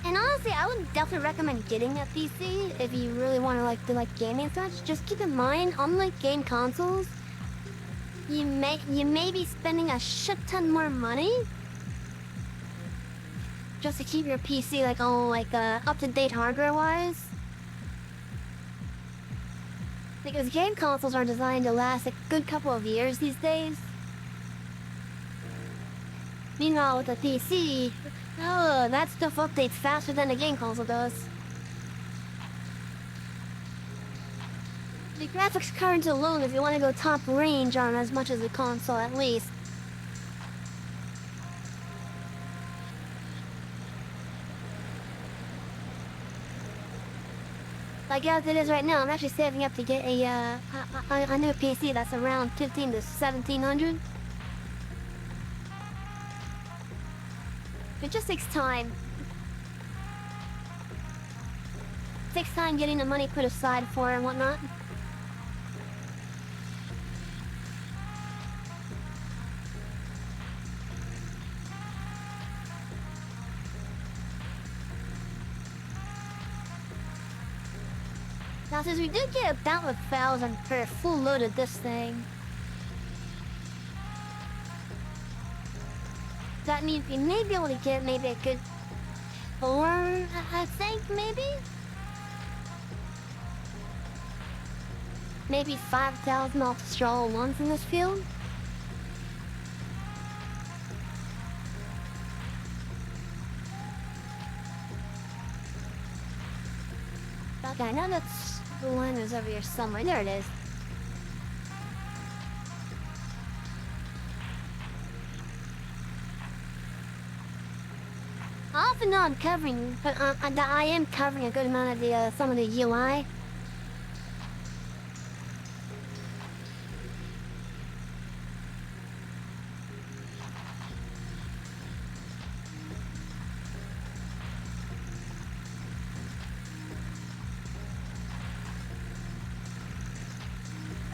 And honestly, I would definitely recommend getting a PC if you really want to do gaming and such. Just keep in mind, unlike game consoles, you may be spending a shit ton more money just to keep your PC up to date hardware wise. Because game consoles are designed to last a good couple of years these days. Meanwhile, with a PC, oh, that stuff updates faster than a game console does. The graphics cards alone, if you want to go top range, aren't as much as a console at least. Like as it is right now, I'm actually saving up to get a new PC that's around 15 to 1700. It just takes time. It takes time getting the money put aside for it and whatnot. Now since we did get about 1,000 per full load of this thing, that means we may be able to get maybe a good 4, I think, maybe? Maybe 5,000 off straw ones in this field? Okay, I know that's the one is over here somewhere. There it is. Off and on covering, but I am covering a good amount of the some of the UI.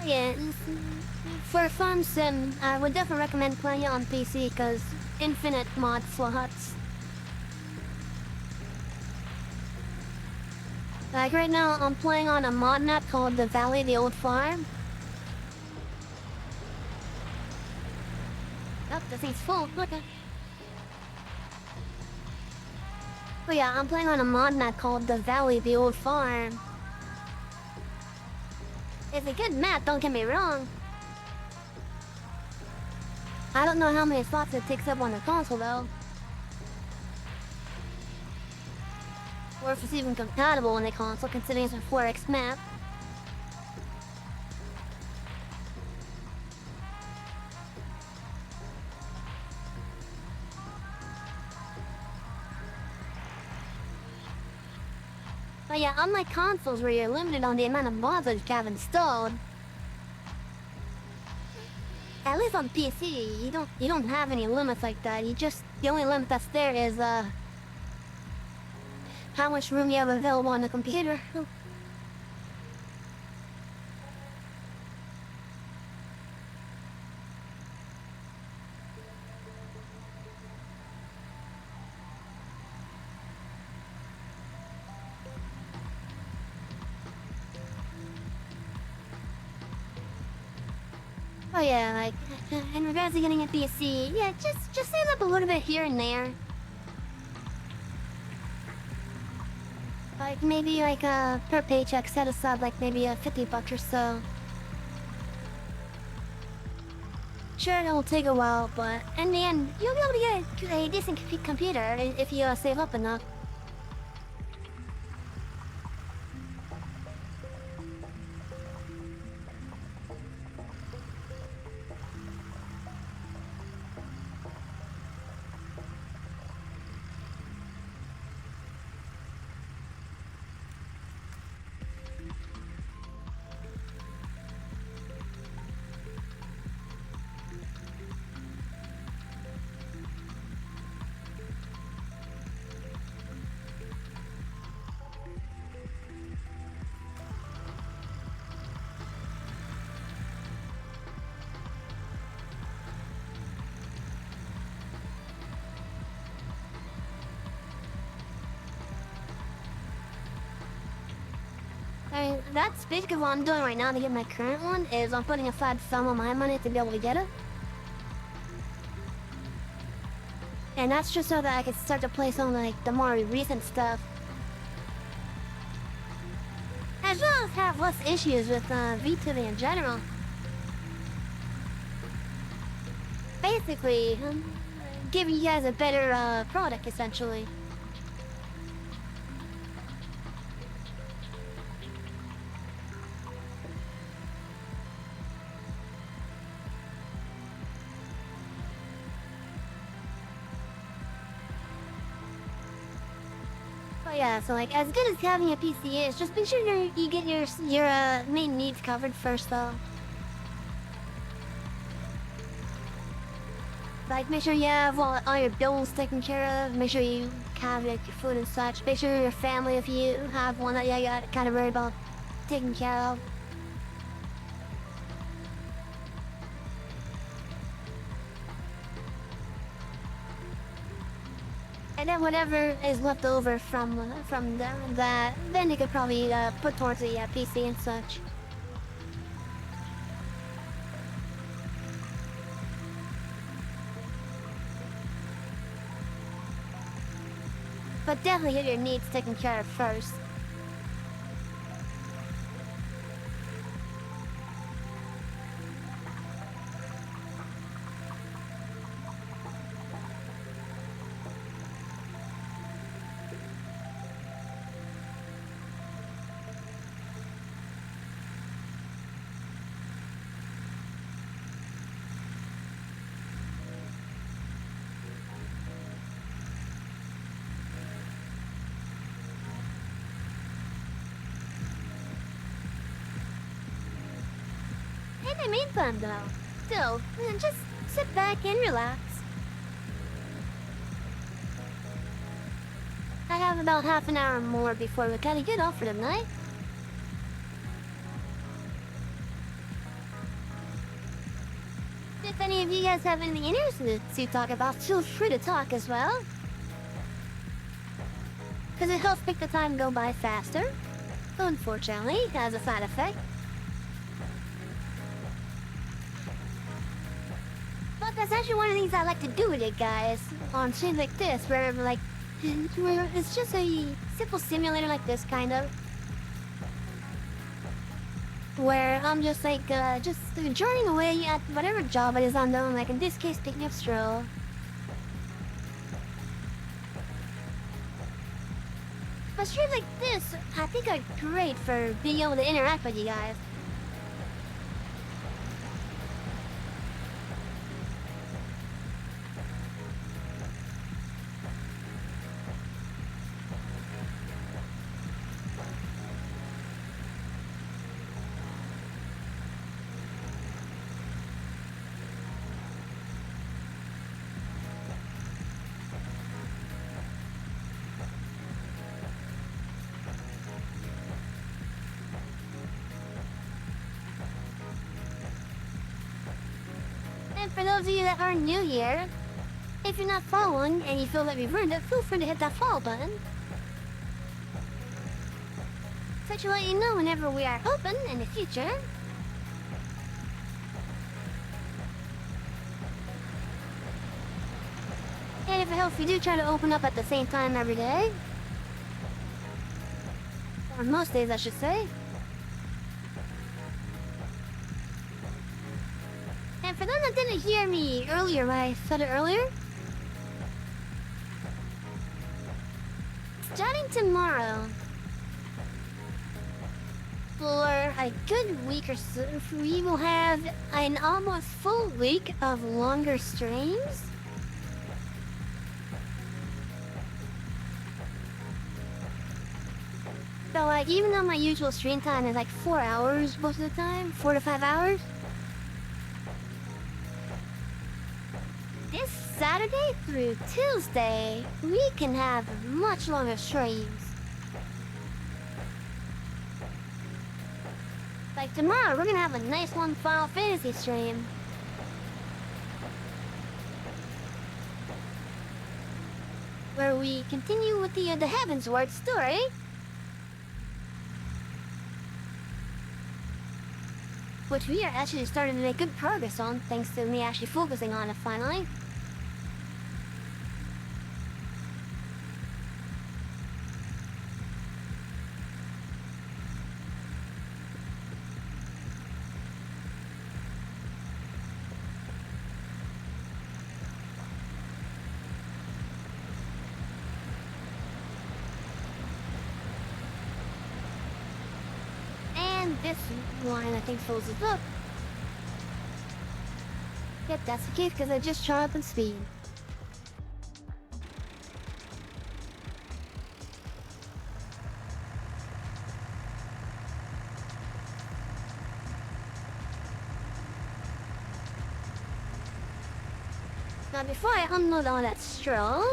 Yeah, for Farm Sim, I would definitely recommend playing it on PC because infinite mod slots. Like right now, I'm playing on a mod map called The Valley of the Old Farm. Oh, this thing's full. Okay. Oh yeah, I'm playing on a mod map called The Valley of the Old Farm. It's a good map, don't get me wrong. I don't know how many slots it takes up on the console though. Or if it's even compatible on the console, considering it's a 4X map. But yeah, unlike consoles where you're limited on the amount of mods that you have installed, at least on PC, you don't have any limits like that. The only limit that's there is how much room you have available on the computer. Oh yeah, like, in regards to getting a PC, yeah, just save up a little bit here and there. Like, maybe per paycheck, set aside maybe $50 or so. sure it'll take a while, but in the end, you'll be able to get a decent computer if you save up enough. I mean, that's basically what I'm doing right now to get my current one, is I'm putting aside some of my money to be able to get it. And that's just so that I can start to play some of like the more recent stuff. As well as have less issues with VTuber in general. Basically, giving you guys a better product essentially. But yeah, so like as good as having a PC is, just make sure you get your main needs covered first though. Like make sure you have all your bills taken care of, make sure you have like your food and such, make sure your family, if you have one that you got kind of worried about taking care of. And then whatever is left over from that, then you could probably put towards the PC and such. But definitely get your needs taken care of first. In the meantime, though, still, just sit back and relax. I have about half an hour more before we gotta get off for the night. If any of you guys have anything interesting to talk about, feel free to talk as well. Because it helps make the time go by faster. Unfortunately, it has a side effect. But that's actually one of the things I like to do with it, guys. On streams like this, where like, where it's just a simple simulator like this, kind of. Where I'm just like, just journeying away at whatever job it is I'm doing, like in this case, picking up straw. But streams like this, I think are great for being able to interact with you guys. And for those of you that are new here, if you're not following and you feel that we've earned it, feel free to hit that follow button. So to let you know whenever we are open in the future. And if it helps, we do try to open up at the same time every day. Or most days, I should say. And for them that didn't hear me earlier when I said it earlier, starting tomorrow, for a good week or so, we will have an almost full week of longer streams. So like, even though my usual stream time is like 4 hours most of the time, 4 to 5 hours, this Saturday through Tuesday, we can have much longer streams. Like tomorrow, we're gonna have a nice long Final Fantasy stream. Where we continue with the Heavensward story. Which we are actually starting to make good progress on, thanks to me actually focusing on it finally. This line, I think, fills it up. Yep, that's the case, because I just shot up in speed. Now, before I unload all that straw,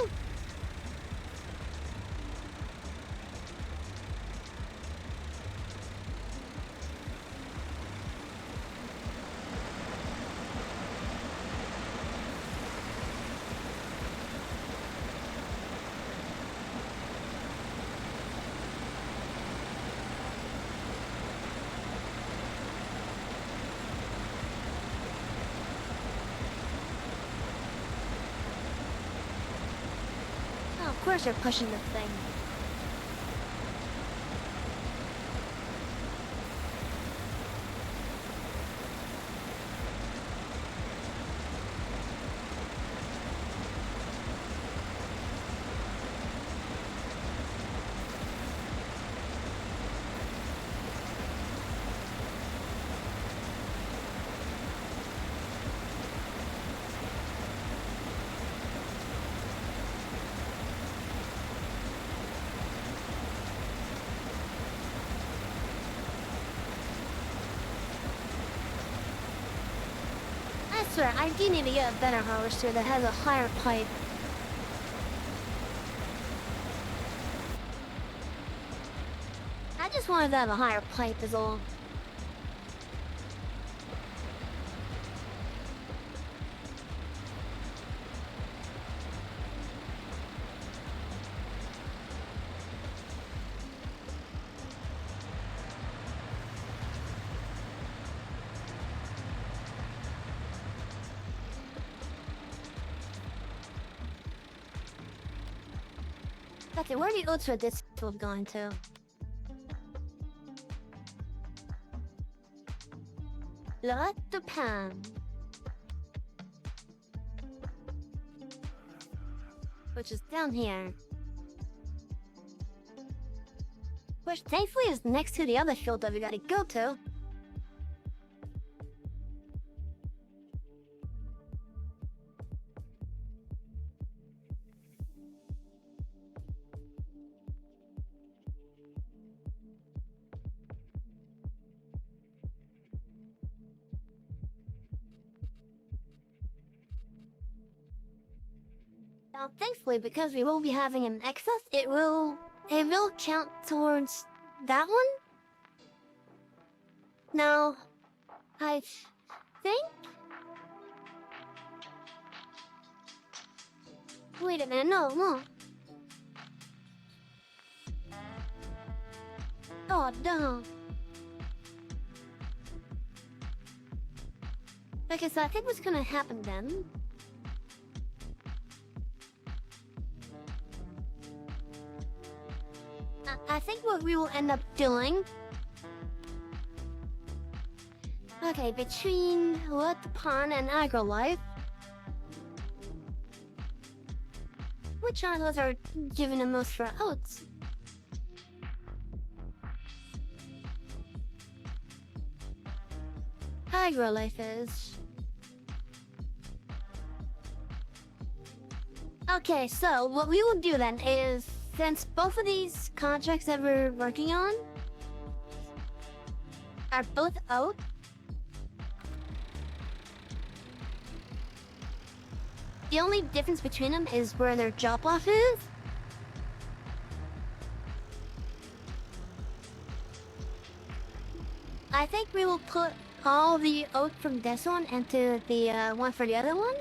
of course you're pushing the thing. I swear, I do need to get a better harvester that has a higher pipe. I just wanted to have a higher pipe is all. Okay, where are the oats for this have gone to? Lot the pan. Which is down here. Which thankfully is next to the other field that we gotta go to. Now, thankfully, because we will be having an excess, it will count towards that one. Now, I think. Wait a minute, no. Oh no. Okay, so I think what's gonna happen then. I think what we will end up doing. Okay, between Wood Pond and Agrolife, which one of those are giving the most for oats? Agrolife is. Okay, so what we will do then is, since both of these contracts that we're working on are both oat, the only difference between them is where their drop-off is. I think we will put all the oat from this one into the one for the other one.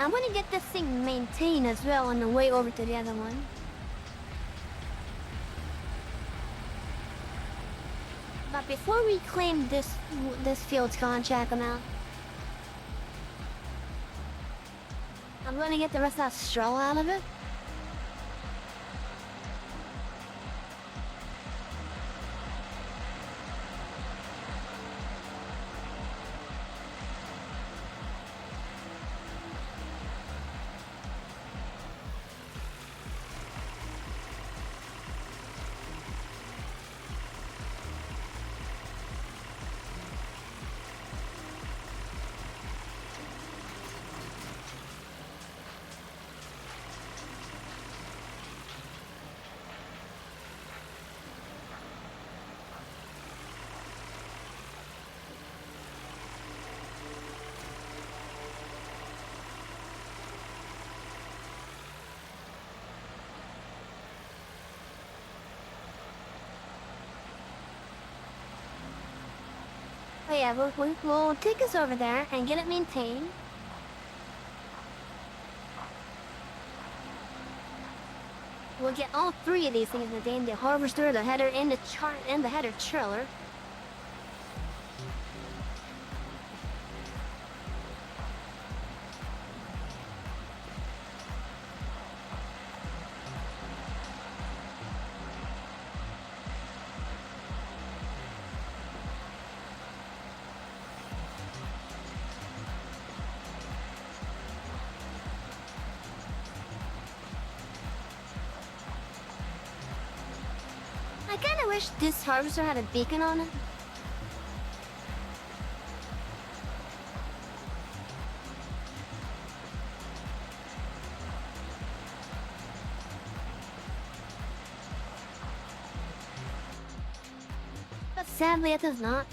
I'm gonna get this thing maintained as well on the way over to the other one. But before we claim this field's contract amount, I'm gonna get the rest of that straw out of it. Oh yeah, we'll take us over there and get it maintained. We'll get all three of these things maintained: the harvester, the header, and the header trailer. I kinda wish this harvester had a beacon on it. But sadly it does not.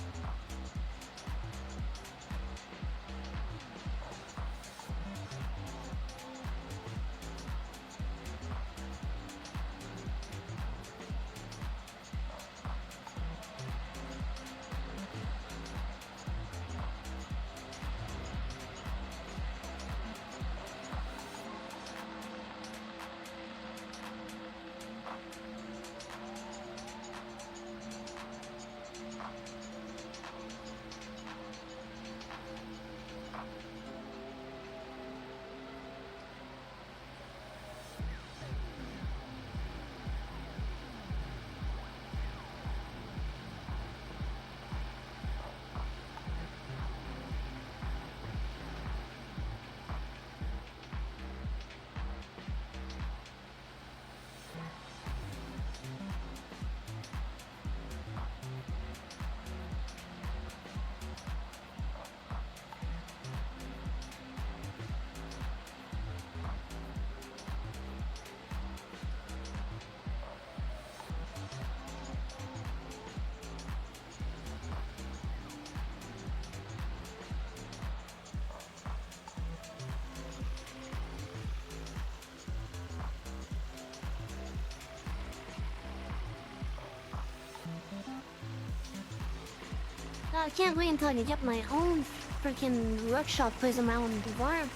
I can't wait until I can get my own freaking workshop place around the farm.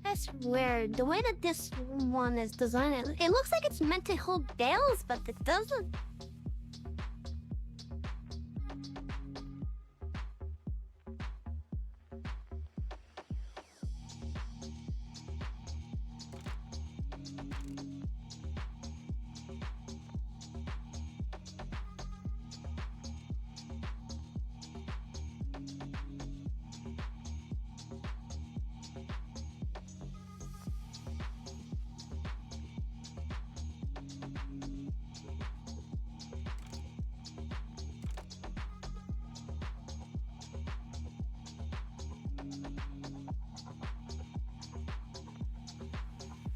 That's weird. The way that this one is designed, it looks like it's meant to hold bales, but it doesn't.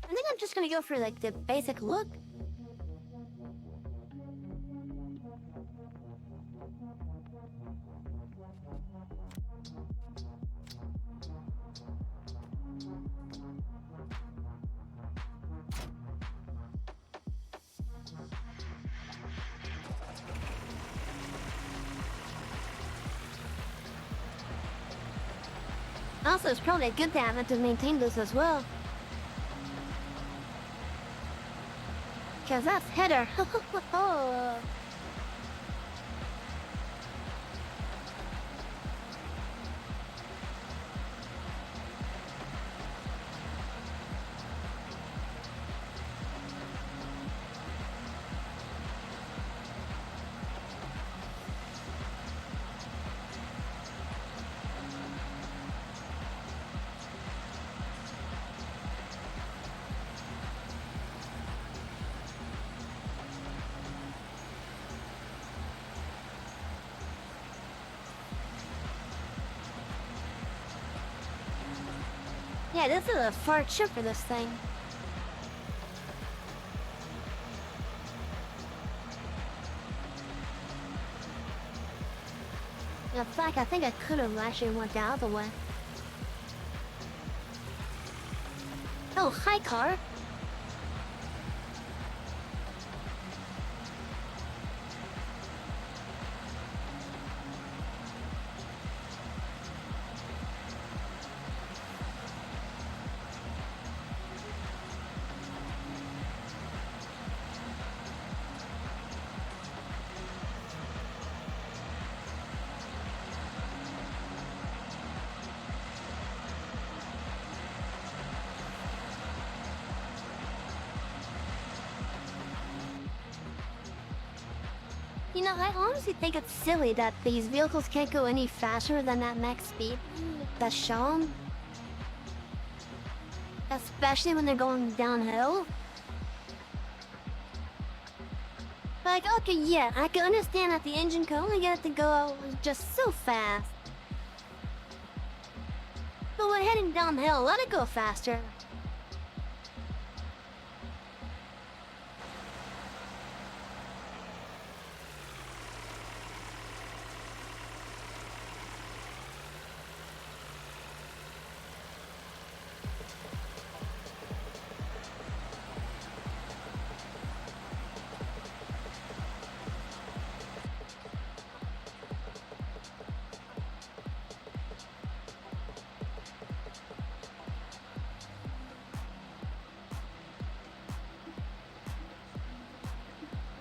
I think I'm just gonna go for like the basic look. Also, it's probably a good thing I meant to maintain this as well. Cause that's header. Yeah, this is a far chip for this thing. In fact, I think I could have actually went the other way. Oh, hi, car. You know, I honestly think it's silly that these vehicles can't go any faster than that max speed that's shown. Especially when they're going downhill. Like, okay, yeah, I can understand that the engine can only get it to go just so fast. But we're heading downhill, let it go faster.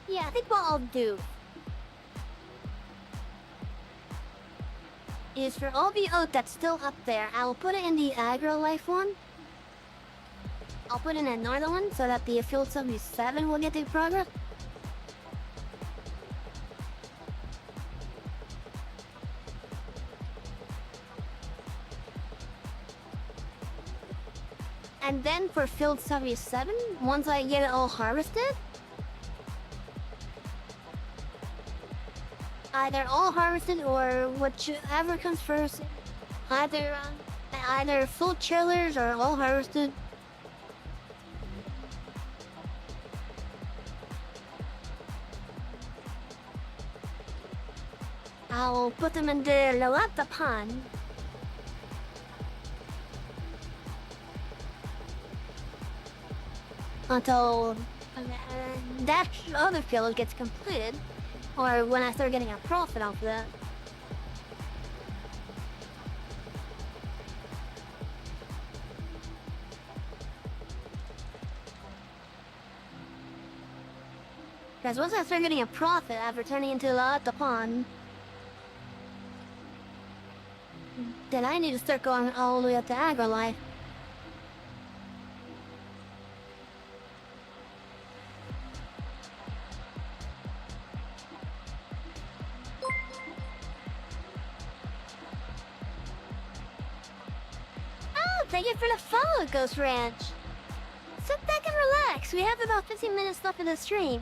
Yeah, I think what I'll do is for all the oat that's still up there, I'll put it in the AgriLife one. I'll put in another one so that the Field 77 will get the progress. And then for Field 77, once I get it all harvested, either all harvested or whichever comes first, either full trailers or all harvested. I'll put them in the Lalata pond. Until that other field gets completed, or when I start getting a profit off of that. Because once I start getting a profit after turning into the pond, then I need to start going all the way up to AgriLife. Thank you for the follow, Ghost Ranch. Sit back and relax. We have about 15 minutes left of the stream.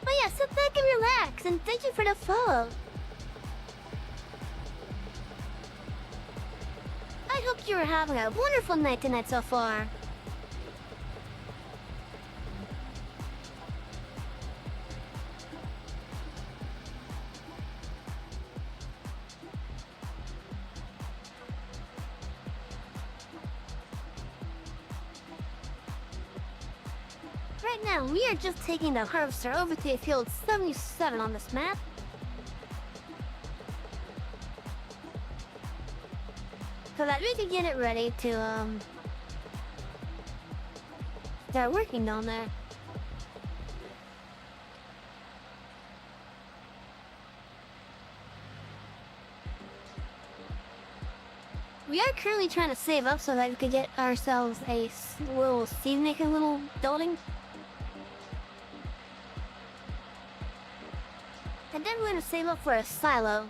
Oh yeah, sit back and relax, and thank you for the follow. I hope you are having a wonderful night tonight so far. Right now, we are just taking the harvester over to Field 77 on this map. So that we can get it ready to, start working down there. We are currently trying to save up so that we could get ourselves a little seed-making little building. And then we're gonna save up for a silo.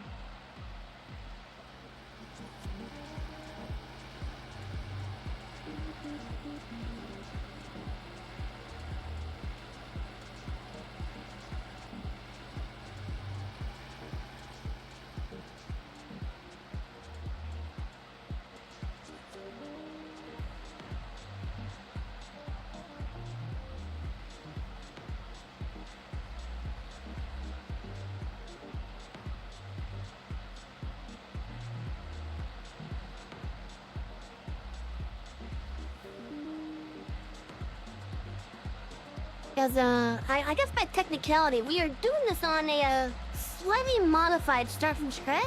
Because, I guess by technicality, we are doing this on a, slightly modified start from scratch.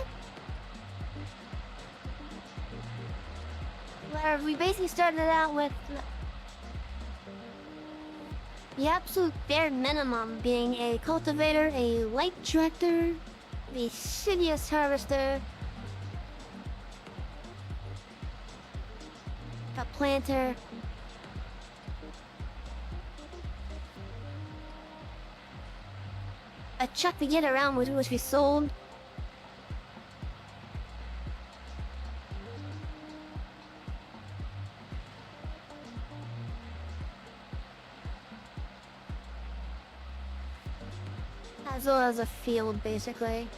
Where we basically started out with the absolute bare minimum being a cultivator, a light tractor, the shittiest harvester, a planter, a truck to get around with which we sold. As well as a field, basically.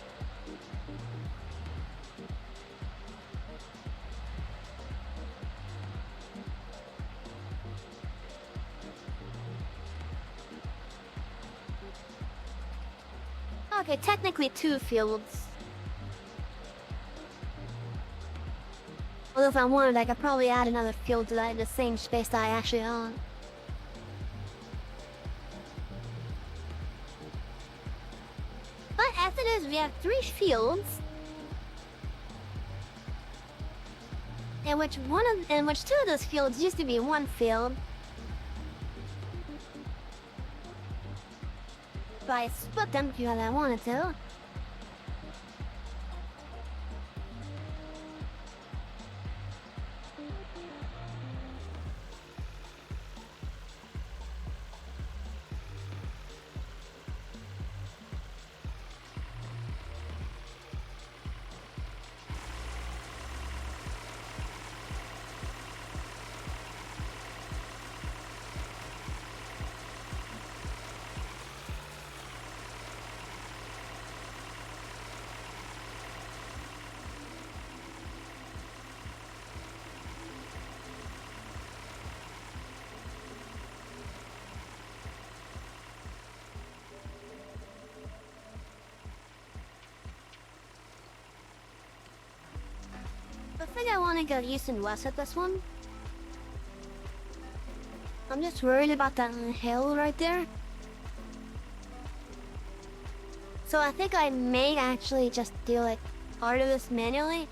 Okay, technically 2 fields. Although if I wanted, I could probably add another field to that in the same space that I actually own. But as it is, we have 3 fields, in which 2 of those fields used to be 1 field. But I split them because I wanted to. think I want to go east and west at this one. I'm just worried about that hill right there. So I think I may actually just do like part of this manually.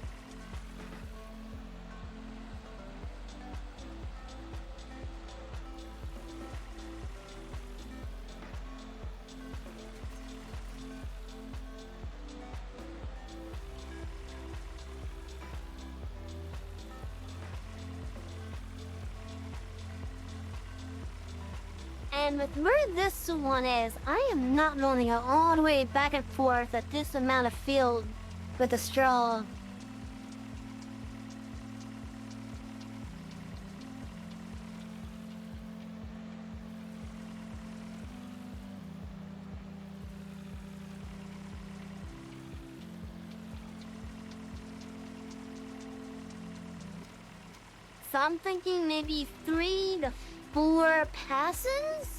And with where this one is, I am not going to go all the way back and forth at this amount of field with a straw. So I'm thinking maybe 3 to 4 passes?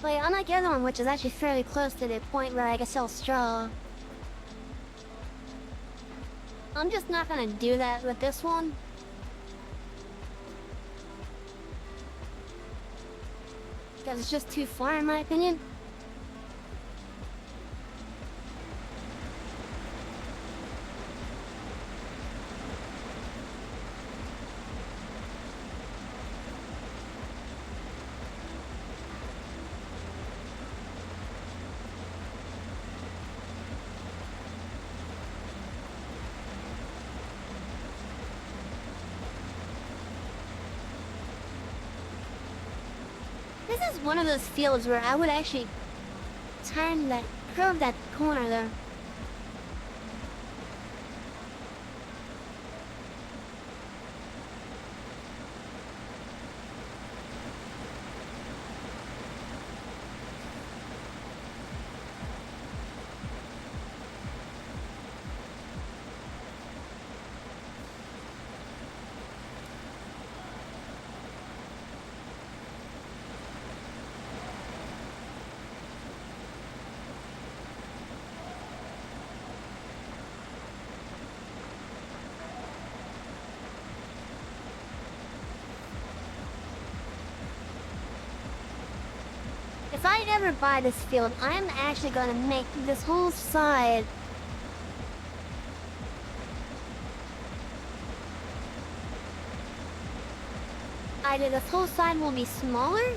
Like, unlike the other one, which is actually fairly close to the point where I can sell straw. I'm just not gonna do that with this one. Because it's just too far in my opinion. This is one of those fields where I would actually curve that corner there. If I ever buy this field, I'm actually gonna make this whole side either this whole side will be smaller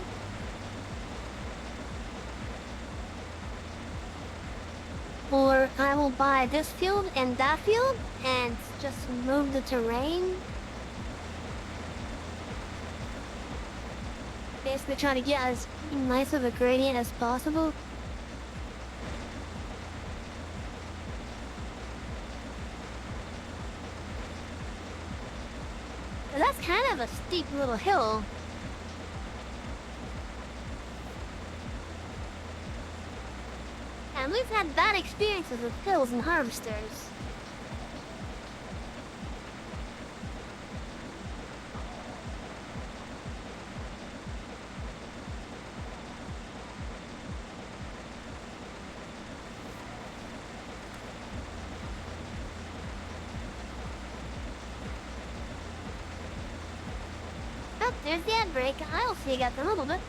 or I will buy this field and that field and just move the terrain. Basically trying to get as nice of a gradient as possible. That's kind of a steep little hill. And we've had bad experiences with hills and harvesters. Oh, there's the ad break. I'll see you guys in a little bit.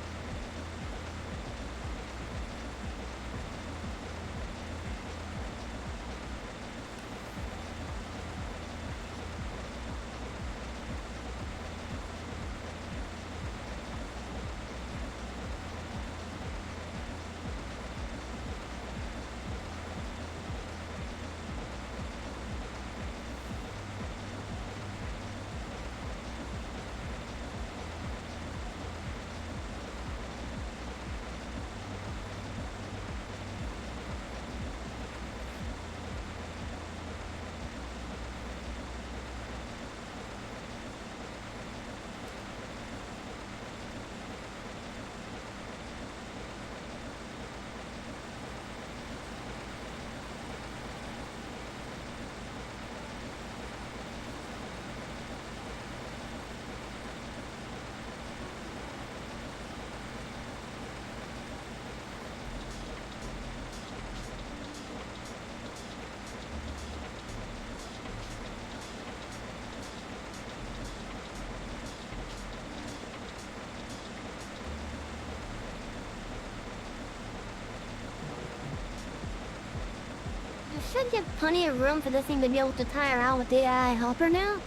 should give plenty of room for this thing to be able to tire out with the AI helper now.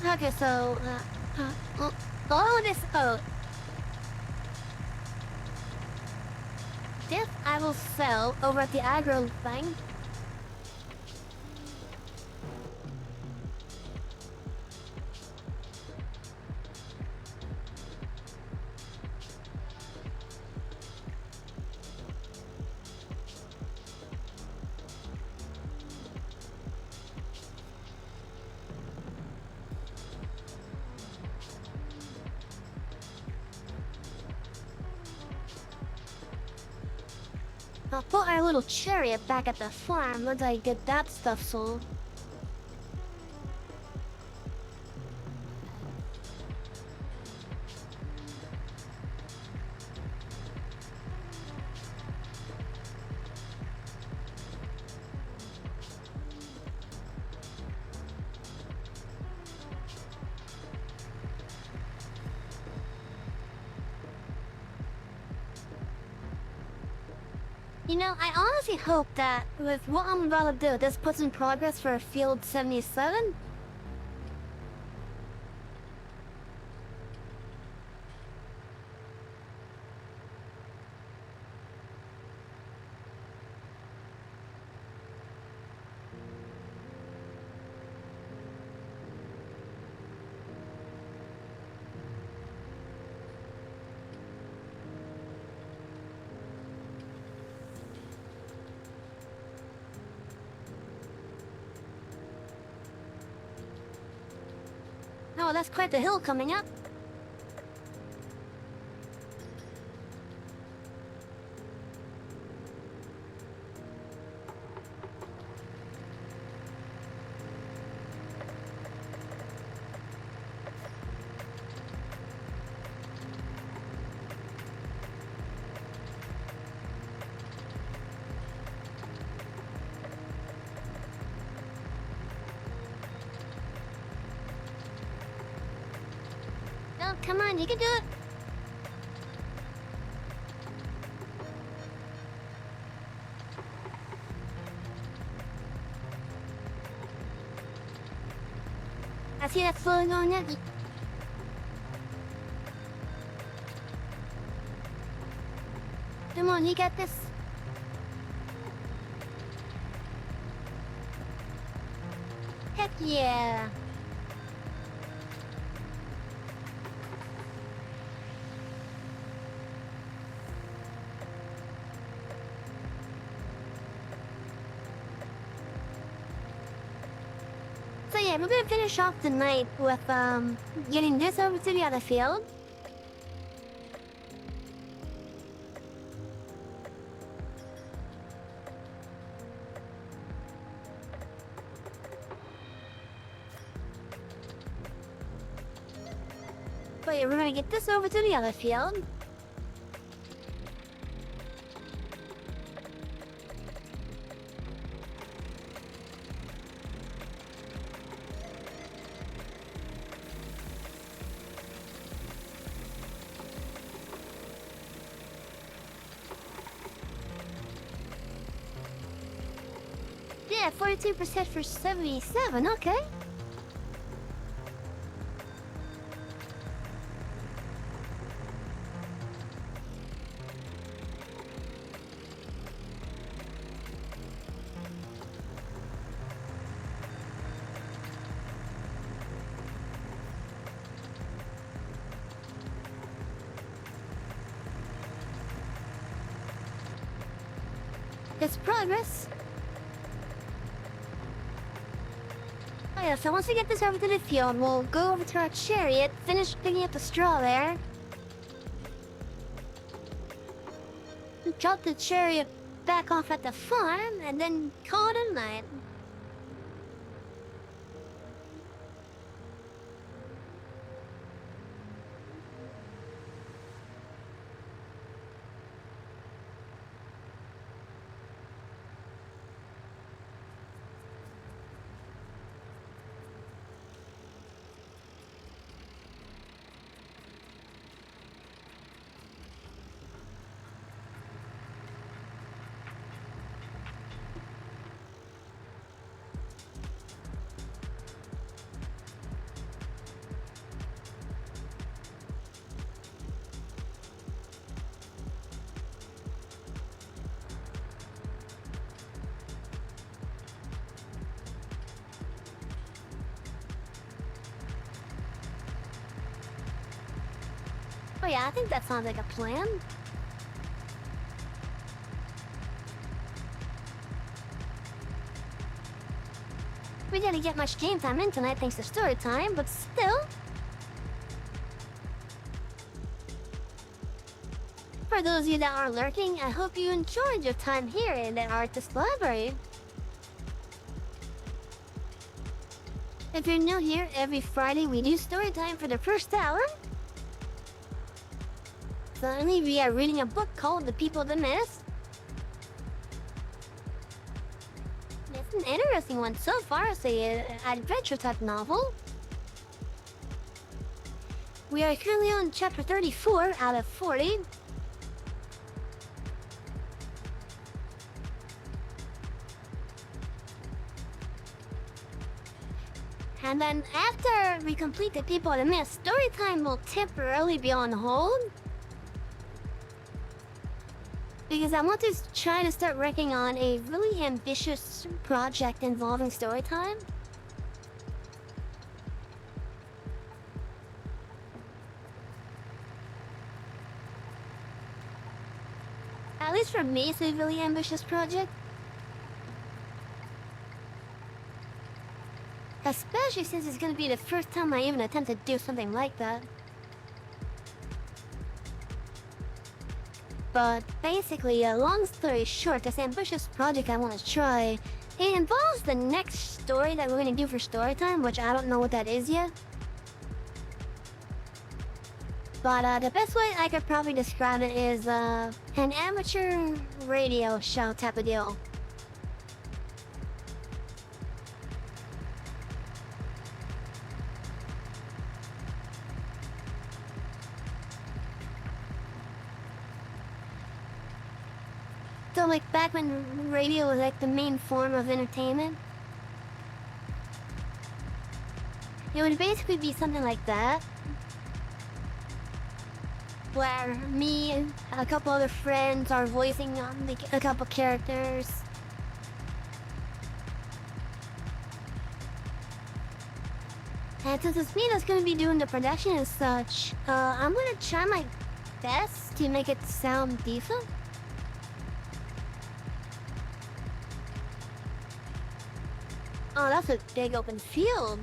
Okay, so, all of this code. This I will sell over at the aggro thing. I'll put our little chariot back at the farm once I get that stuff sold. You know, I honestly hope that with what I'm about to do, this puts in progress for Field 77. Oh, that's quite the hill coming up. Oh, come on, you can do it. I see that flow going up. Come on, you got this. Heck yeah. So yeah, we're gonna finish off the night with getting this over to the other field. But yeah, we're gonna get this over to the other field. yeah, 42% for 77, okay. It's progress. Oh yeah, so once we get this over to the field, we'll go over to our chariot, finish picking up the straw there. Drop the chariot back off at the farm, and then call it a night. Oh yeah, I think that sounds like a plan. We didn't get much game time in tonight thanks to story time, but still. For those of you that are lurking, I hope you enjoyed your time here in the Artist Library. If you're new here, every Friday we do story time for the first hour. Currently, we are reading a book called The People of the Mist. It's an interesting one so far. It's an adventure type novel. We are currently on chapter 34 out of 40. And then after we complete The People of the Mist, story time will temporarily be on hold. Because I want to try to start working on a really ambitious project involving story time. At least for me, it's a really ambitious project. Especially since it's gonna be the first time I even attempt to do something like that. But basically, long story short, this ambitious project I want to try, it involves the next story that we're going to do for Storytime, which I don't know what that is yet. But the best way I could probably describe it is an amateur radio show type of deal. So like back when radio was like the main form of entertainment, it would basically be something like that. Where me and a couple other friends are voicing a couple characters. And since it's me that's gonna be doing the production and such, I'm gonna try my best to make it sound decent. Oh, that's a big open field.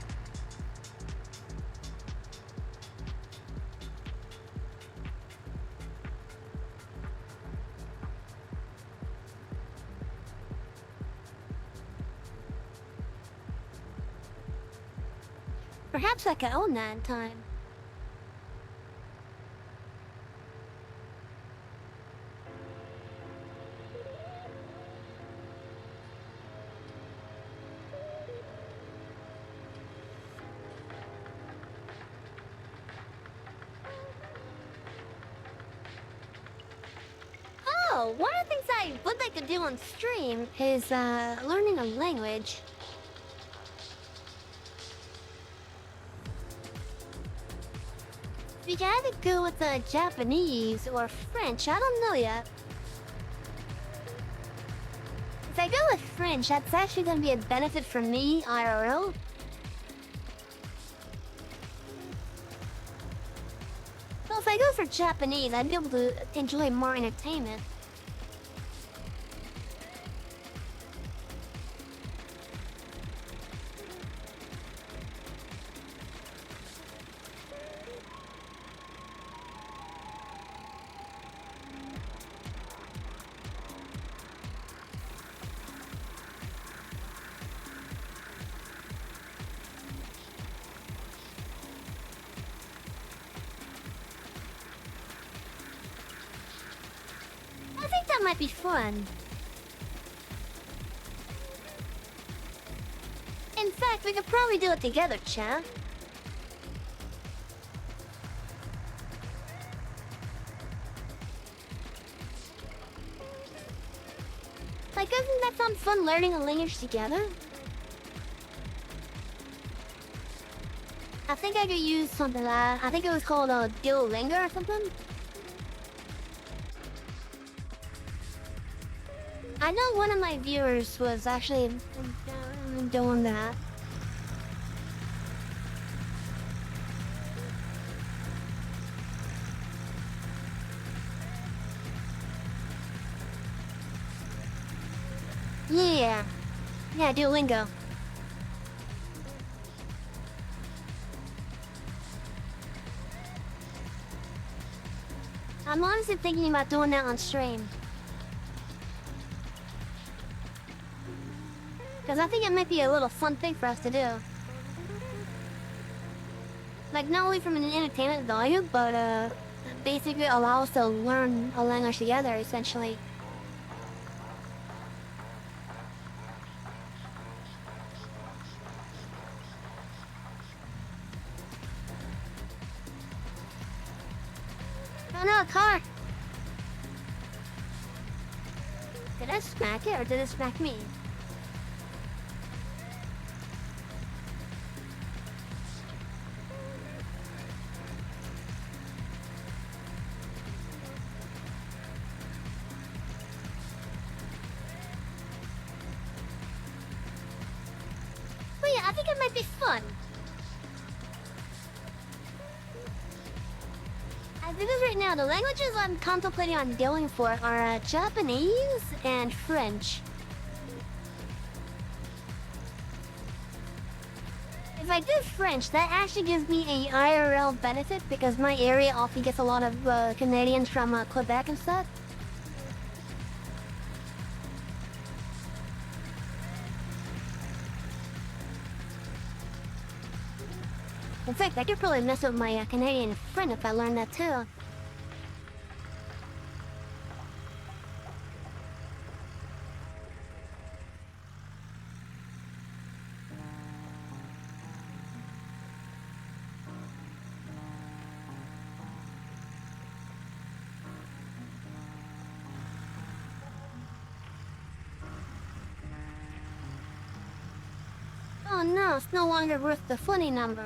Perhaps I could own that in time. Oh, one of the things I would like to do on stream is learning a language. We can either go with Japanese or French. I don't know yet. If I go with French, that's actually going to be a benefit for me, IRL. Well, if I go for Japanese, I'd be able to enjoy more entertainment. I think that might be fun. In fact, we could probably do it together, chat. Like, doesn't that sound fun learning a language together? I think I could use something like, I think it was called Duolingo or something. I know one of my viewers was actually doing that. Yeah. Yeah, Duolingo. I'm honestly thinking about doing that on stream. Because I think it might be a little fun thing for us to do. Like, not only from an entertainment value, but basically allow us to learn a language together, essentially. Oh no, a car! Did I smack it or did it smack me? But yeah, I think it might be fun. As it is right now, the languages I'm contemplating on going for are Japanese and French. If I do French, that actually gives me a IRL benefit because my area often gets a lot of Canadians from Quebec and stuff. In fact, I could probably mess with my Canadian friend if I learned that too. Oh no, it's no longer worth the funny number.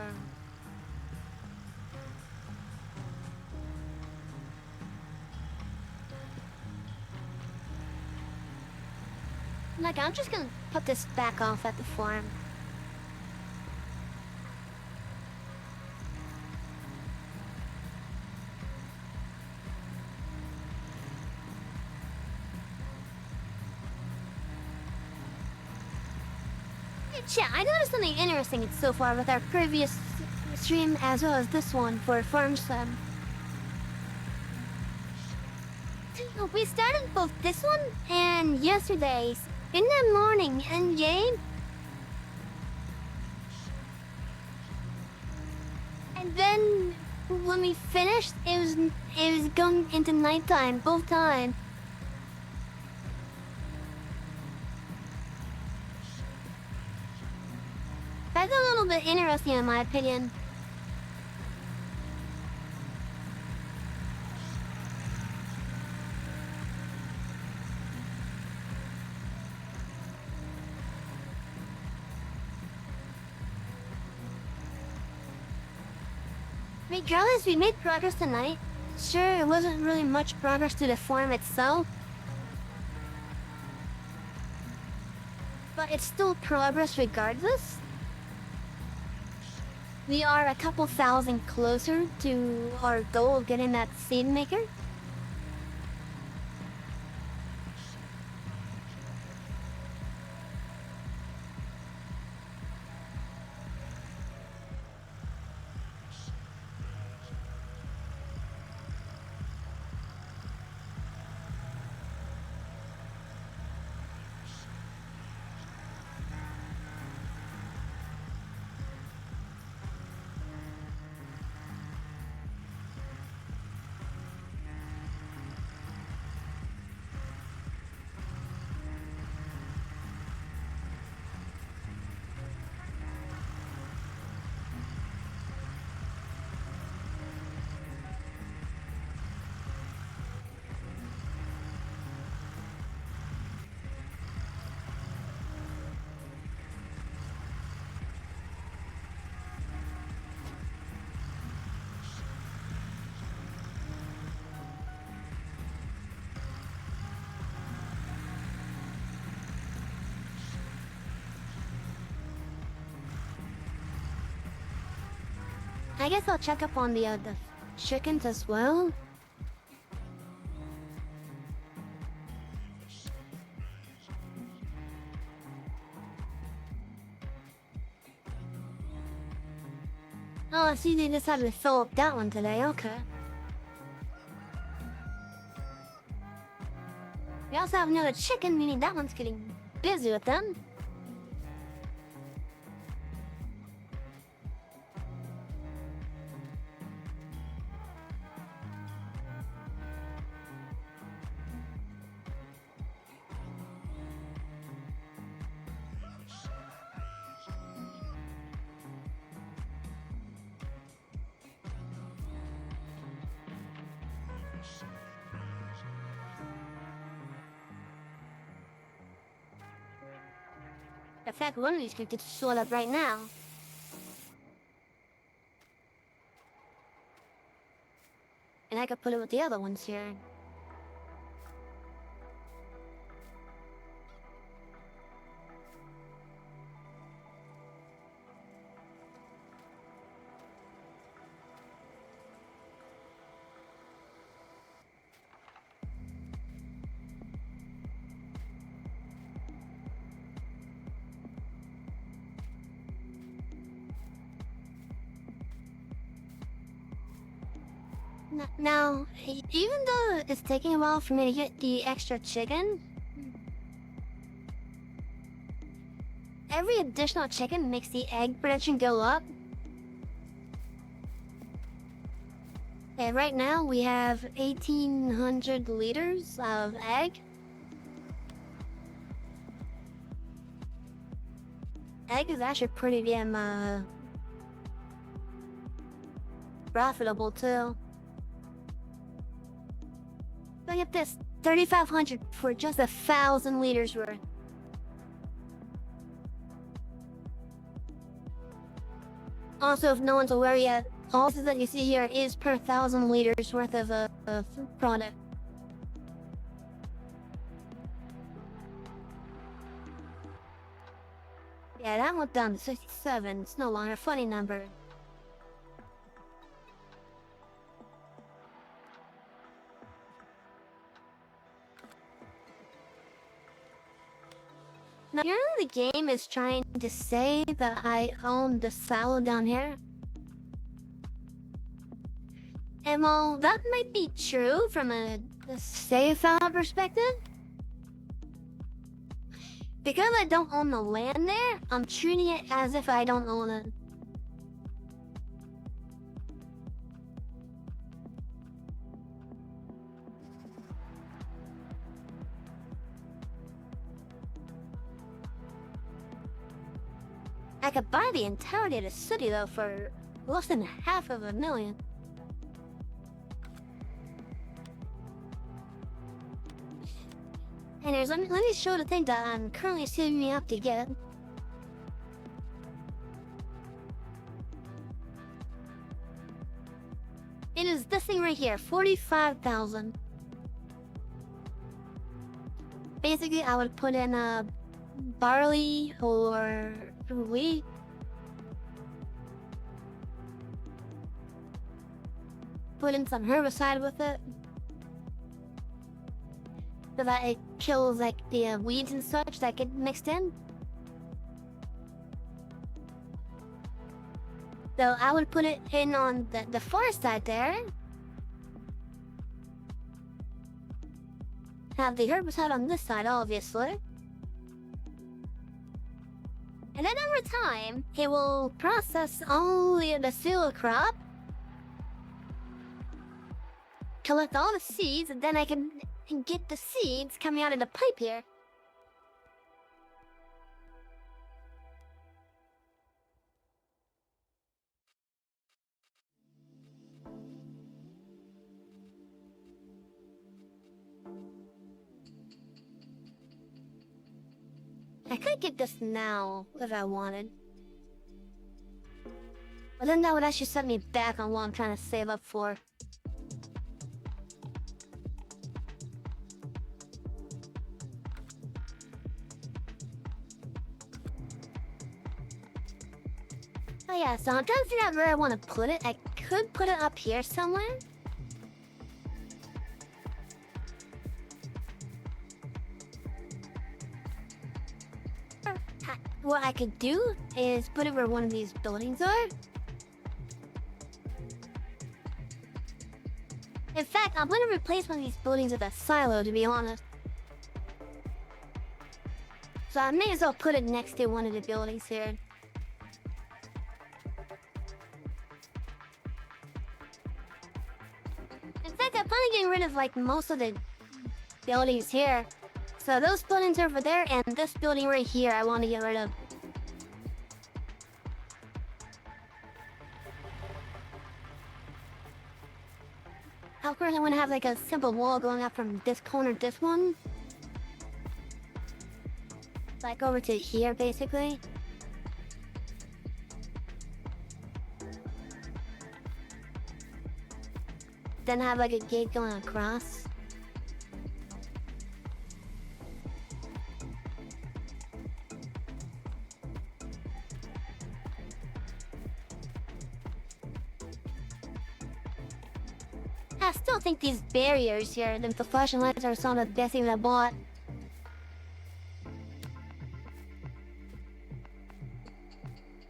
Like, I'm just gonna put this back off at the farm. Hey, chat, I noticed something interesting so far with our previous stream as well as this one for Farm Sim. We started both this one and yesterday's in the morning in game. And then when we finished, it was going into nighttime both times. That's a little bit interesting in my opinion. Regardless, we made progress tonight. Sure, it wasn't really much progress to the form itself, but it's still progress regardless. We are a couple thousand closer to our goal of getting that seed maker. I guess I'll check up on the chickens as well. Oh, I see they decided to fill up that one today, okay. We also have another chicken, meaning that one's getting busy with them. In fact, one of these could get sold up right now. And I could put it with the other ones here. Now, even though it's taking a while for me to get the extra chicken, every additional chicken makes the egg production go up. And right now we have 1,800 liters of egg. Egg is actually pretty damn profitable too. Look at this, 3,500 for just 1,000 liters worth. Also, if no one's aware yet, all that you see here is per 1,000 liters worth of product. Yeah, that went down to 67. It's no longer a funny number. Now, you know the game is trying to say that I own the silo down here? And while that might be true from a save file perspective, because I don't own the land there, I'm treating it as if I don't own it. I could buy the entirety of the city though for less than $500,000. Anyways, let me show the thing that I'm currently saving me up to get. It is this thing right here, 45,000. Basically, I would put in a barley or wheat. Put in some herbicide with it, so that it kills like the weeds and such that get mixed in. So I would put it in on the far side there. Have the herbicide on this side, obviously. And then over time, it will process all the cereal crop, collect all the seeds, and then I can get the seeds coming out of the pipe here. I could get this now if I wanted. But then that would actually set me back on what I'm trying to save up for. Oh yeah, so I'm trying to figure out where I want to put it. I could put it up here somewhere. What I could do is put it where one of these buildings are. In fact, I'm gonna replace one of these buildings with a silo, to be honest. So I may as well put it next to one of the buildings here. In fact, I'm probably getting rid of like most of the buildings here. So those buildings over there and this building right here I want to get rid of. Of course I want to have like a simple wall going up from this corner to this one. Like over to here basically. Then have like a gate going across. I still think these barriers here, the flashing lights, are some of the best things I bought.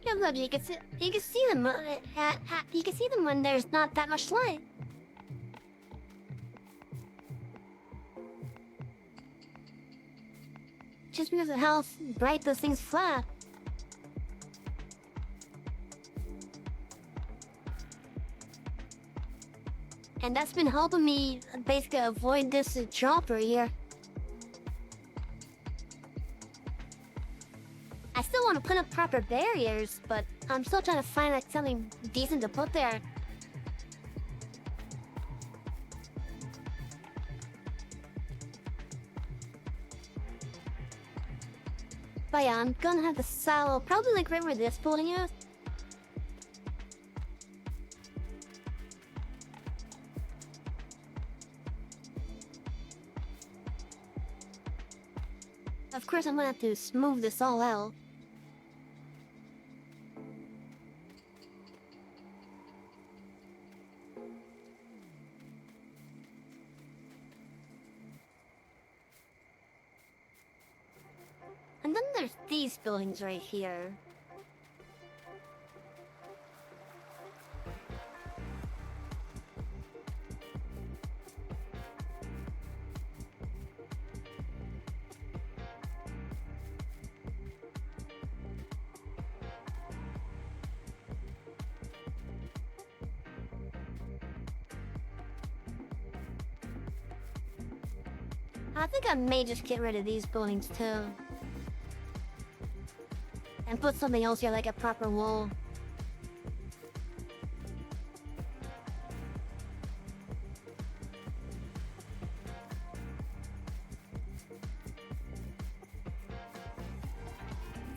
Yeah, look, you can see them. You can see them when there's not that much light. Just because of how bright those things flash. And that's been helping me basically avoid this dropper here. I still want to put up proper barriers, but I'm still trying to find like something decent to put there. But yeah, I'm gonna have the silo probably like right where this building is. Of course, I'm gonna have to smooth this all out. And then there's these buildings right here. I think I may just get rid of these buildings too. And put something else here, like a proper wall.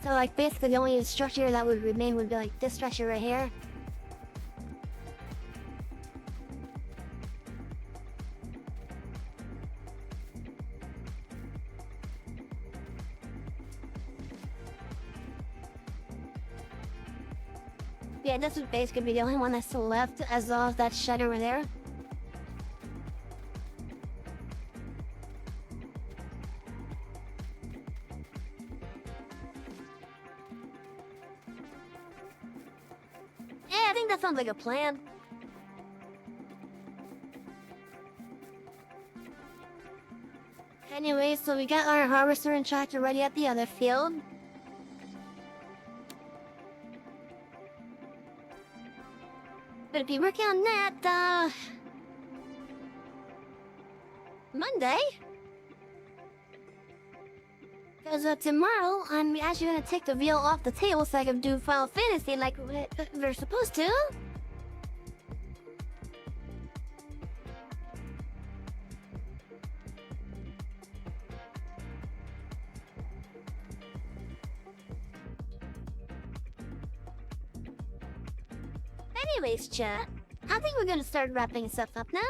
So like basically the only structure that would remain would be like this structure right here. Yeah, this would basically be the only one that's still left, as well as that shed over there. Yeah, I think that sounds like a plan. Anyway, so we got our harvester and tractor ready at the other field. Gonna be working on that, Monday. Because tomorrow, I'm actually gonna take the wheel off the table so I can do Final Fantasy like we're supposed to. Anyways, chat, I think we're gonna start wrapping stuff up now.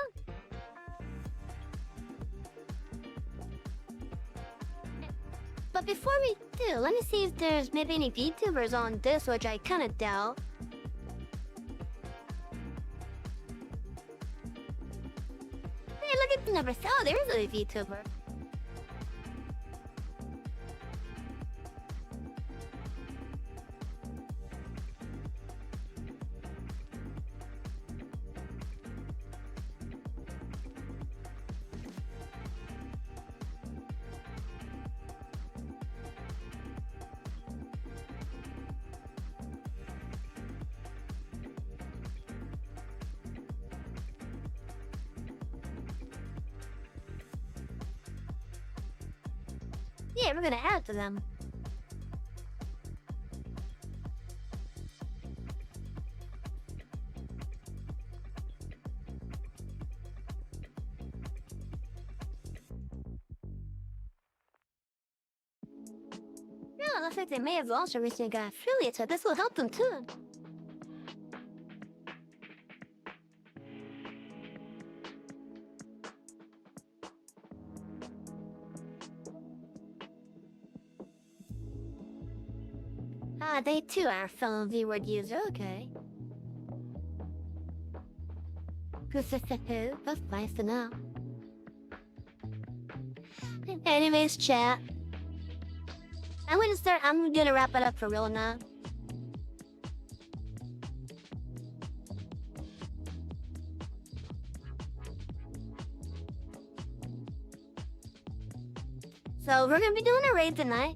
But before we do, let me see if there's maybe any VTubers on this, which I kinda doubt. Hey, look at the number. Oh, there is a VTuber. Yeah, we're gonna add to them. Yeah, looks like they may have also recently got affiliates, so this will help them too. Ah, they too are a fellow V-word user, okay. That's nice to know. Anyways, chat. I'm gonna wrap it up for real now. So we're gonna be doing a raid tonight.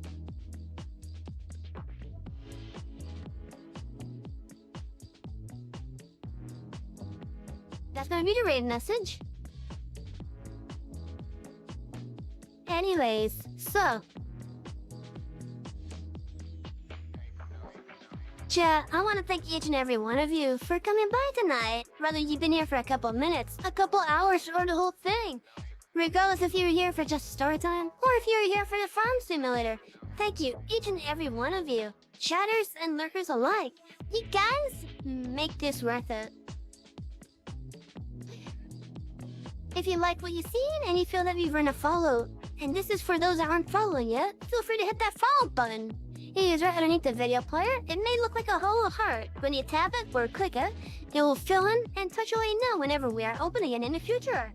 That's gonna be the raid message. Anyways, so chat, I want to thank each and every one of you for coming by tonight. Whether you've been here for a couple minutes, a couple hours, or the whole thing. Regardless if you were here for just story time, or if you were here for the farm simulator. Thank you, each and every one of you. Chatters and lurkers alike. You guys make this worth it. If you like what you've seen and you feel that you've earned a follow, and this is for those that aren't following yet, feel free to hit that follow button. It is right underneath the video player. It may look like a hollow heart. When you tap it or click it, it will fill in and touch away now whenever we are opening it in the future.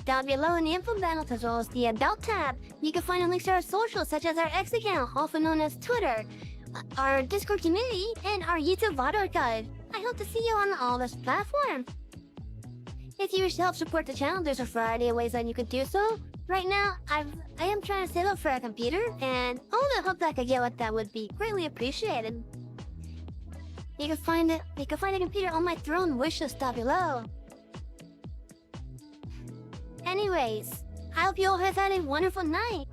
Down below in the info panel, as well as the About tab, you can find links to our socials such as our X account, also known as Twitter, our Discord community, and our YouTube VOD archive. I hope to see you on all this platform. If you wish to help support the channel, there's a variety of ways that you could do so. Right now, I am trying to save up for a computer, and all the help that I could get with that would be greatly appreciated. You can find a computer on my throne wishlist down below. Anyways, I hope you all have had a wonderful night.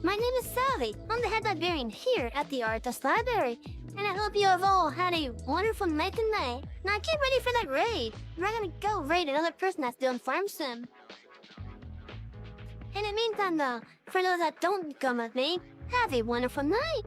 My name is Sally. I'm the head librarian here at the Artist Library, and I hope you have all had a wonderful night tonight. Now get ready for that raid. We're gonna go raid another person that's doing farm sim. In the meantime though, for those that don't come with me, have a wonderful night.